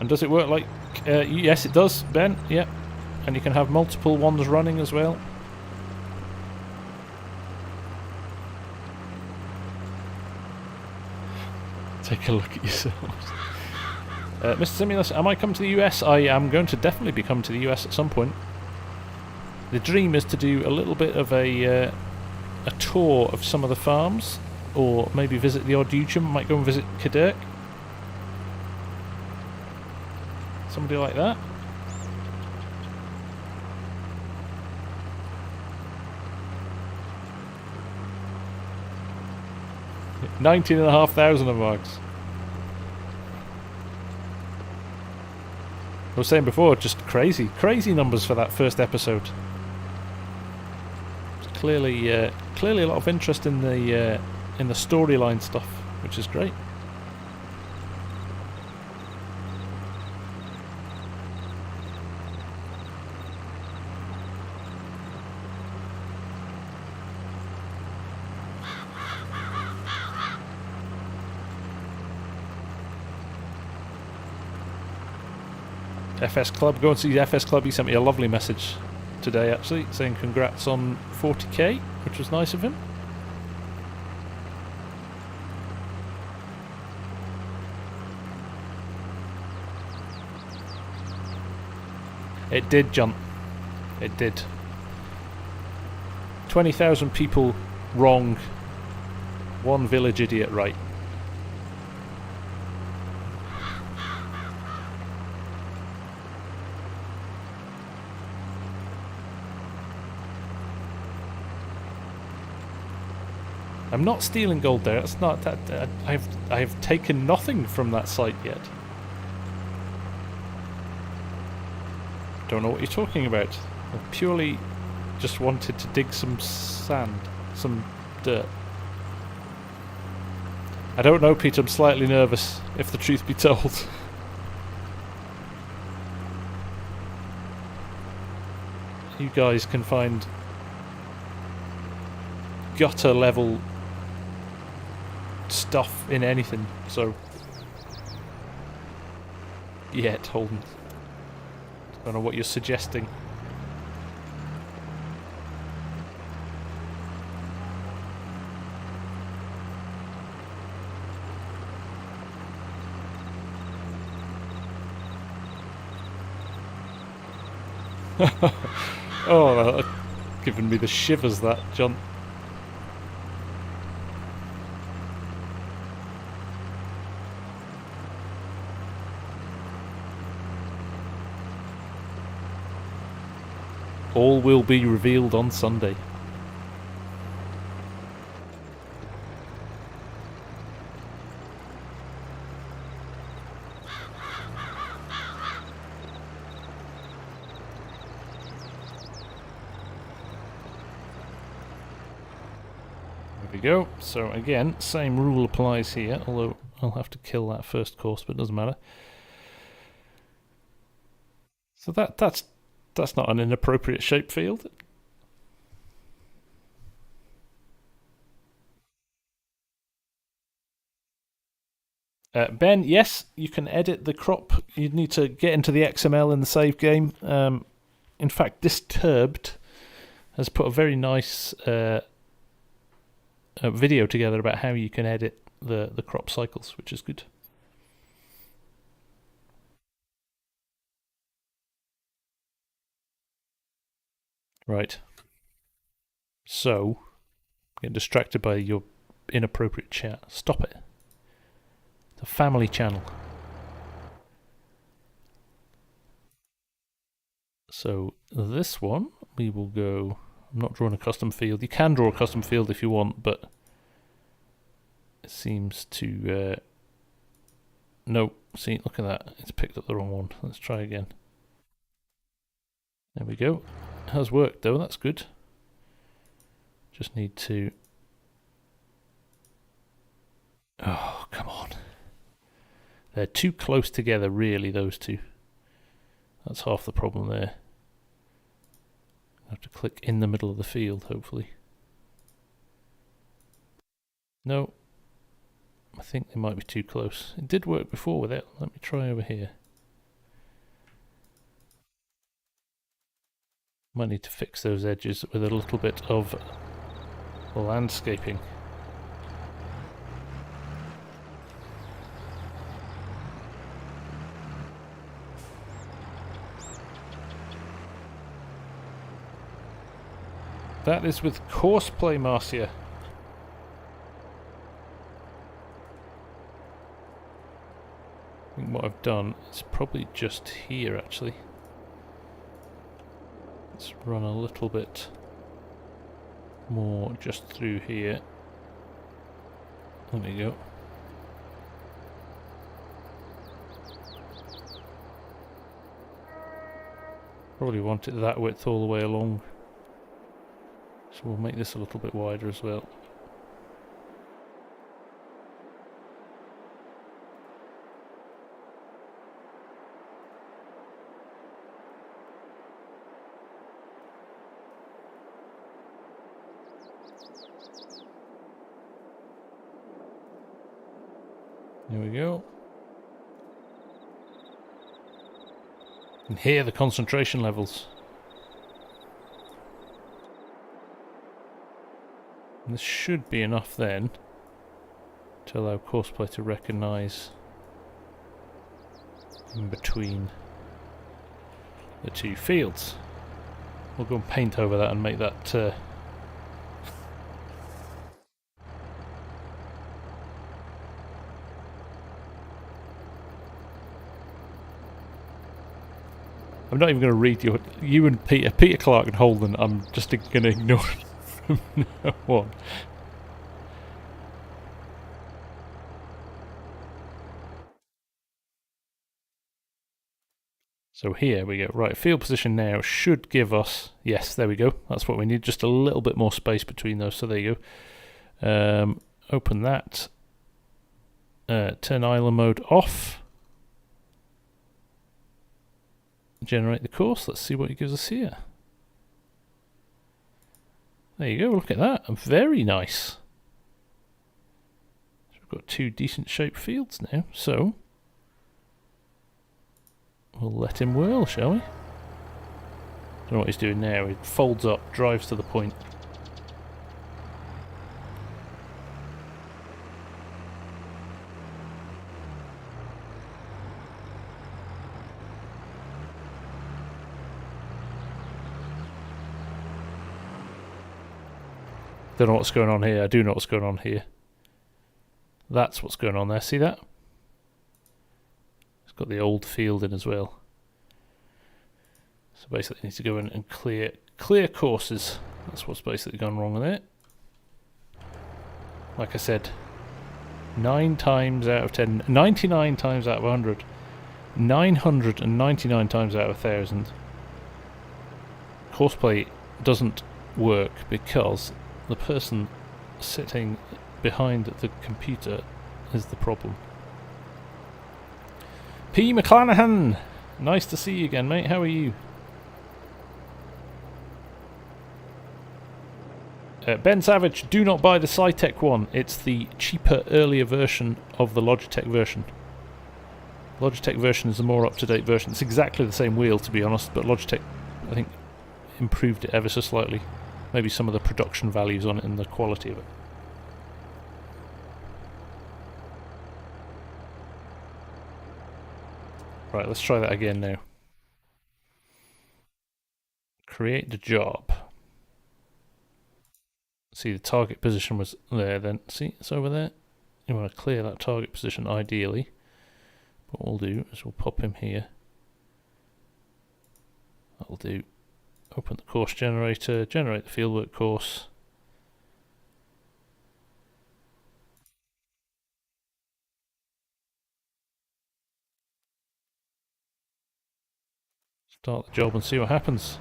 And does it work like... yes, it does, Ben. Yep. And you can have multiple ones running as well. Take a look at yourselves. Mr. Simulus, am I coming to the US? I am going to definitely be coming to the US at some point. The dream is to do a little bit of a tour of some of the farms, or maybe visit the odd YouTube. Might go and visit Kadurk. Somebody like that. $19,500 marks. I was saying before, just crazy numbers for that first episode. It's clearly a lot of interest in the storyline stuff, which is great. FS Club, go and see the FS Club. He sent me a lovely message today, actually, saying congrats on 40k, which was nice of him. It did, John. It did. 20,000 people wrong, one village idiot right. I'm not stealing gold there. It's not that. I have taken nothing from that site yet. Don't know what you're talking about. I purely just wanted to dig some sand, some dirt. I don't know, Peter. I'm slightly nervous, if the truth be told. You guys can find gutter level stuff in anything, so yet, Holden. I don't know what you're suggesting. Oh, that's given me the shivers, that, John. All will be revealed on Sunday. we go. So again, same rule applies here, although I'll have to kill that first course, but it doesn't matter. So that's not an inappropriate shape field. Ben, yes, you can edit the crop. You need to get into the XML in the save game. In fact, Disturbed has put a very nice video together about how you can edit the crop cycles, which is good. Right. So, getting distracted by your inappropriate chat. Stop it. It's a family channel. So this one, we will go... I'm not drawing a custom field. You can draw a custom field if you want, but it seems to... no, see, look at that. It's picked up the wrong one. Let's try again. There we go. It has worked though, that's good. Just need to... oh, come on. They're too close together, really, those two. That's half the problem there. I have to click in the middle of the field, hopefully. No. I think they might be too close. It did work before with it. Let me try over here. Might need to fix those edges with a little bit of landscaping. That is with Courseplay, Marcia. I think what I've done is probably just here, actually. Let's run a little bit more just through here. There we go. Probably want it that width all the way along. So we'll make this a little bit wider as well. There we go. And here are the concentration levels. And this should be enough then to allow Courseplay to recognise in between the two fields. We'll go and paint over that and make that I'm not even going to read you and Peter Clark and Holden. I'm just going to ignore it from now on. So here we go. Right, field position now should give us... yes, there we go. That's what we need. Just a little bit more space between those. So there you go. Open that. Turn island mode off. Generate the course. Let's see what it gives us here. There you go. Look at that. Very nice. So we've got two decent shaped fields now. So we'll let him whirl, shall we? Don't know what he's doing now. He folds up, drives to the point. Don't know what's going on here. I do know what's going on here. That's what's going on there. See that? It's got the old field in as well. So basically you need to go in and clear courses. That's what's basically gone wrong with it. Like I said, 9 times out of 10, 99 times out of 100, 999 times out of 1,000, Courseplay doesn't work because the person sitting behind the computer is the problem. P. McClanahan! Nice to see you again, mate. How are you? Ben Savage, do not buy the Cytec one. It's the cheaper, earlier version of the Logitech version. Logitech version is the more up-to-date version. It's exactly the same wheel, to be honest, but Logitech, I think, improved it ever so slightly. Maybe some of the production values on it and the quality of it. Right, let's try that again now. Create the job. See, the target position was there then. See, it's over there. You want to clear that target position ideally. What we'll do is we'll pop him here. That'll do. Open the course generator, generate the fieldwork course. Start the job and see what happens.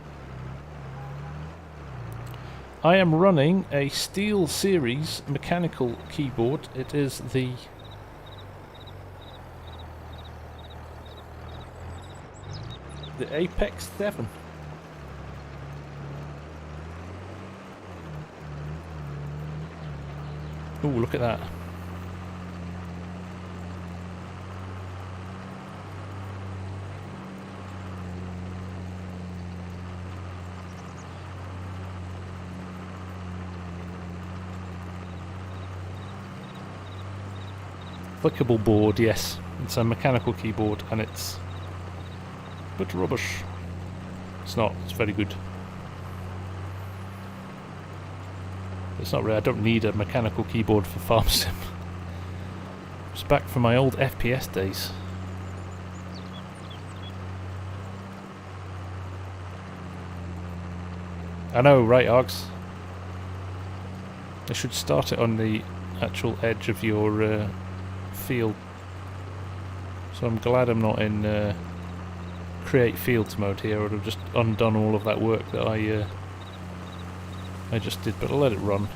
I am running a Steel Series mechanical keyboard. It is the Apex 7. Oh, look at that. Clickable board, yes. It's a mechanical keyboard and it's a bit rubbish. It's not, it's very good. It's not really, I don't need a mechanical keyboard for FarmSim. It's back from my old FPS days. I know, right, Args? I should start it on the actual edge of your field. So I'm glad I'm not in create fields mode here. I would have just undone all of that work that I just did, but I'll let it run.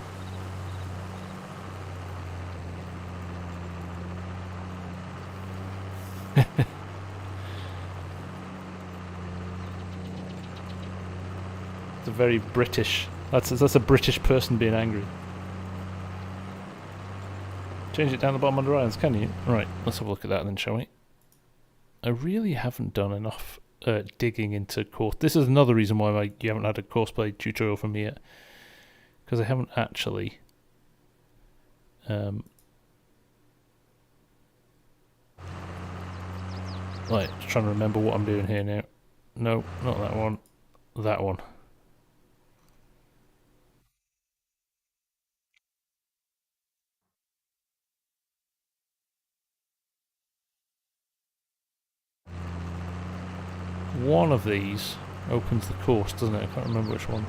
It's a very British. That's a British person being angry. Change it down the bottom of the Ryans, can you? Right, let's have a look at that then, shall we? I really haven't done enough digging into course. This is another reason why you haven't had a courseplay tutorial from me yet, because I haven't actually right, just trying to remember what I'm doing here now. No, not that one. That one. One of these opens the course, doesn't it? I can't remember which one.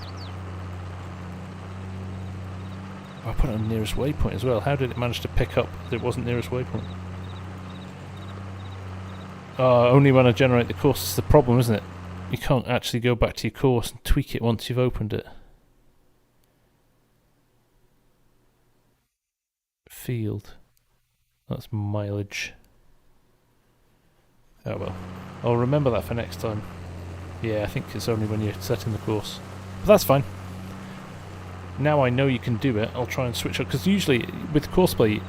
Oh, I put it on nearest waypoint as well. How did it manage to pick up that it wasn't nearest waypoint? Only when I generate the course is the problem, isn't it? You can't actually go back to your course and tweak it once you've opened it. Field. That's mileage. Oh well. I'll remember that for next time. Yeah, I think it's only when you're setting the course. But that's fine. Now I know you can do it, I'll try and switch up, because usually with courseplay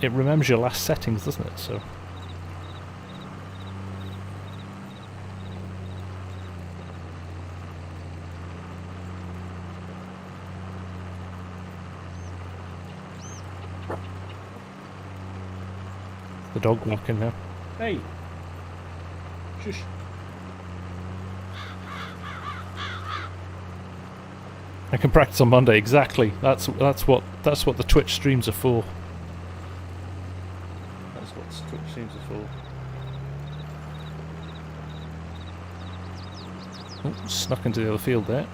it remembers your last settings, doesn't it? So the dog walking now. Hey! Shush. I can practice on Monday, exactly. That's what the Twitch streams are for. That's what the Twitch streams are for. Oh, snuck into the other field there.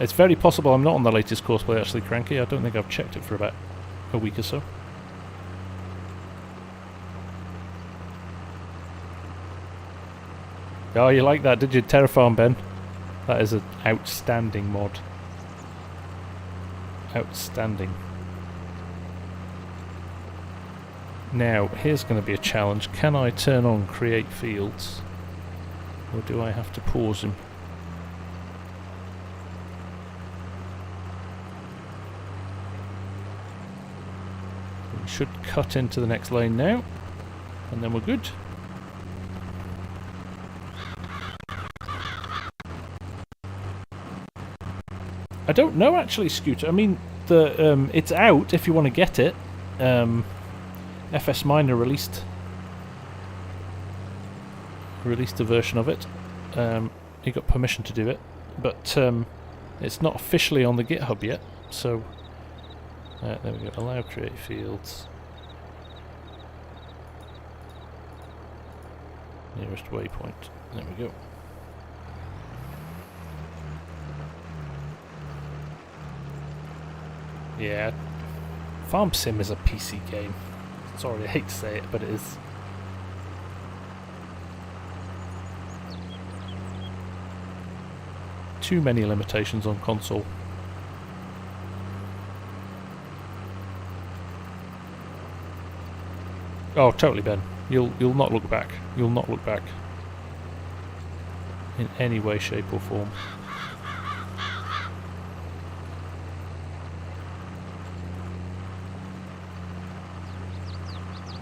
It's very possible I'm not on the latest courseplay actually, Cranky. I don't think I've checked it for about a week or so. Oh, you like that, did you? Terraform, Ben? That is an outstanding mod. Outstanding. Now, here's going to be a challenge. Can I turn on create fields? Or do I have to pause him? We should cut into the next lane now. And then we're good. I don't know actually, Scooter. I mean, the it's out if you want to get it. FS Miner released a version of it. He got permission to do it, but it's not officially on the GitHub yet. So there we go. Allow create fields. Nearest waypoint. There we go. Yeah, FarmSim is a PC game. Sorry, I hate to say it, but it is. Too many limitations on console. Oh, totally, Ben. You'll not look back. You'll not look back. In any way, shape or form.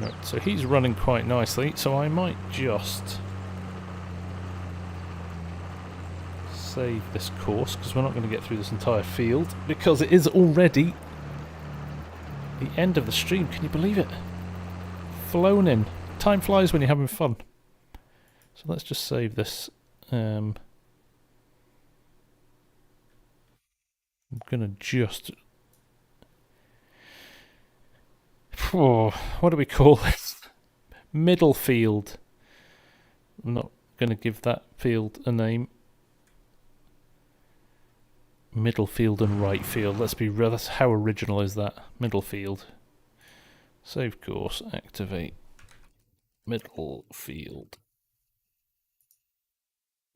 Right, so he's running quite nicely, so I might just save this course, because we're not going to get through this entire field, because it is already the end of the stream. Can you believe it? Flown in. Time flies when you're having fun. So let's just save this. I'm going to just... Oh, what do we call this? Middle field. I'm not going to give that field a name. Middle field and right field. Let's be real. That's how original is that? Middle field. Save course. Activate. Middle field.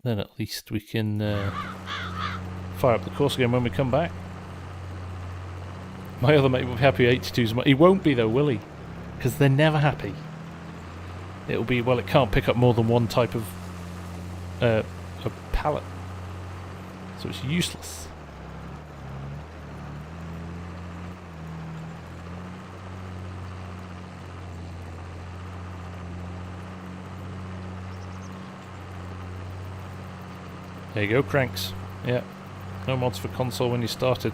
Then at least we can fire up the course again when we come back. My other mate will be happy 82's. He won't be though, will he? Because they're never happy. It'll be, well, it can't pick up more than one type of a pallet. So it's useless. There you go, cranks. Yeah. No mods for console when you started.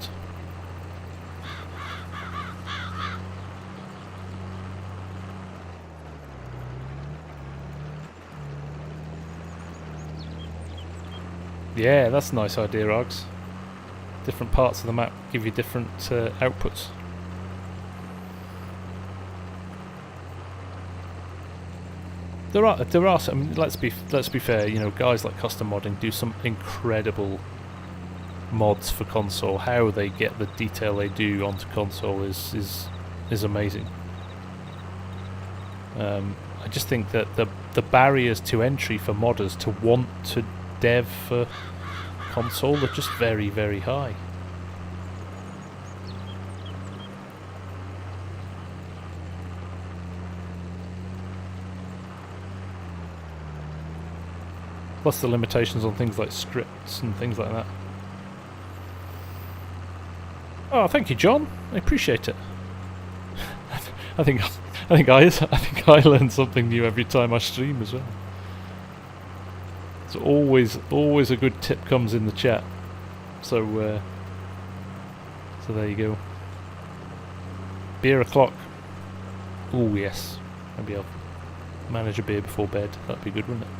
Yeah, that's a nice idea, Args. Different parts of the map give you different outputs. There are some. I mean, let's be fair. You know, guys like Custom Modding do some incredible mods for console. How they get the detail they do onto console is amazing. I just think that the barriers to entry for modders to want to dev for console are just very, very high. Plus the limitations on things like scripts and things like that. Oh, thank you, John. I appreciate it. I think I learn something new every time I stream as well. So always a good tip comes in the chat. So so there you go. Beer o'clock. Oh yes, maybe I'll manage a beer before bed. That'd be good, wouldn't it?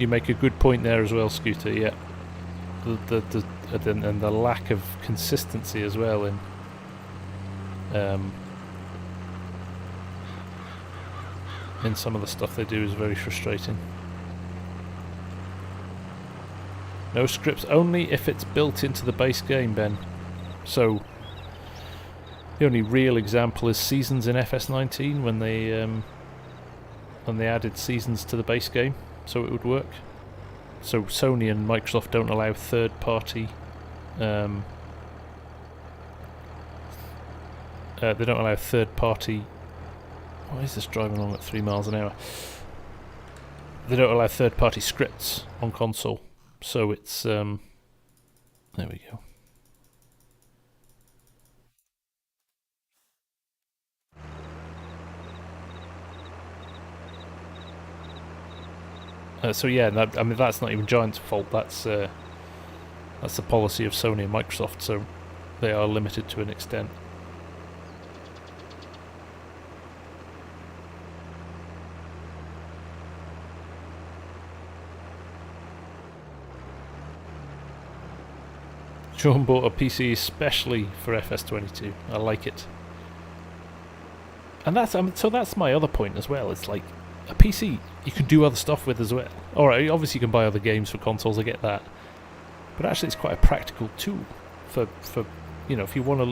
You make a good point there as well, Scooter. Yeah, and the lack of consistency as well in some of the stuff they do is very frustrating. No scripts, only if it's built into the base game, Ben. So the only real example is seasons in FS19 when they added seasons to the base game, so it would work. So Sony and Microsoft don't allow third-party. They don't allow third-party. Why is this driving along at 3 miles an hour? They don't allow third-party scripts on console, so it's there we go. So yeah, I mean that's not even Giant's fault. That's the policy of Sony and Microsoft. So they are limited to an extent. Sean bought a PC especially for FS22. I like it, and that's so that's my other point as well. It's like a PC you can do other stuff with as well. Alright, obviously you can buy other games for consoles, I get that. But actually it's quite a practical tool for you know,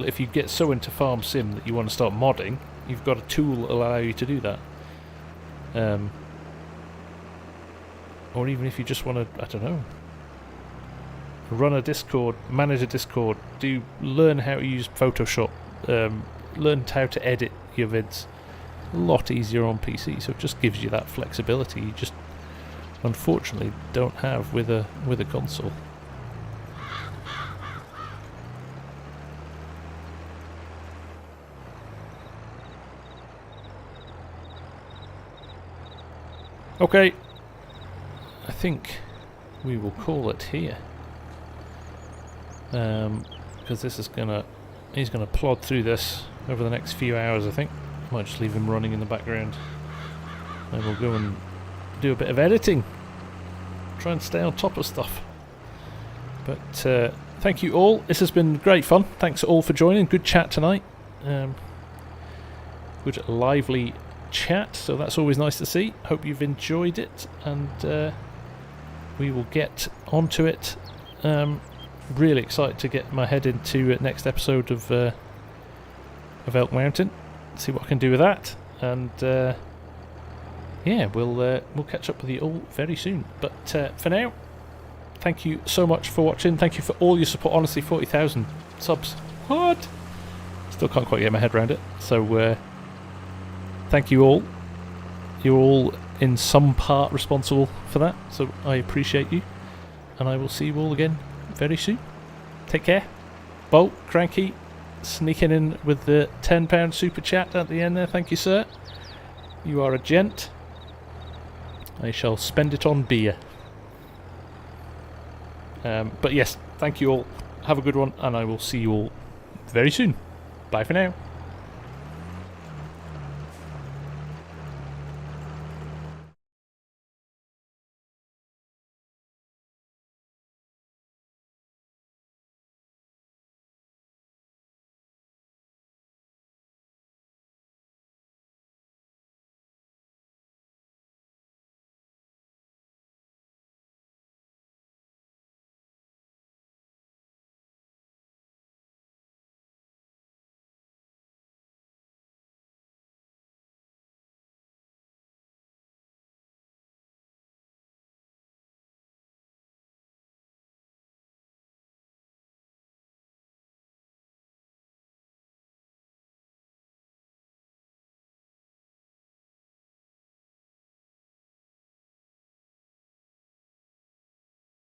if you get so into FarmSim that you want to start modding, you've got a tool that will allow you to do that. Or even if you just want to, I don't know, run a Discord, manage a Discord, learn how to use Photoshop, learn how to edit your vids. A lot easier on PC, so it just gives you that flexibility you just unfortunately don't have with a console. Okay, I think we will call it here, because he's gonna plod through this over the next few hours, I think. Might just leave him running in the background, and we'll go and do a bit of editing, try and stay on top of stuff. But thank you all, this has been great fun. Thanks all for joining. Good chat tonight, good lively chat, so that's always nice to see. Hope you've enjoyed it, and we will get onto it. Really excited to get my head into next episode of Elk Mountain. See what I can do with that, and yeah, we'll catch up with you all very soon. But for now, thank you so much for watching. Thank you for all your support. Honestly, 40,000 subs. What? Still can't quite get my head around it. So thank you all. You're all in some part responsible for that. So I appreciate you, and I will see you all again very soon. Take care. Bolt, Cranky, sneaking in with the £10 super chat at the end there. Thank you, sir. You are a gent. I shall spend it on beer. But yes, thank you all. Have a good one, and I will see you all very soon. Bye for now.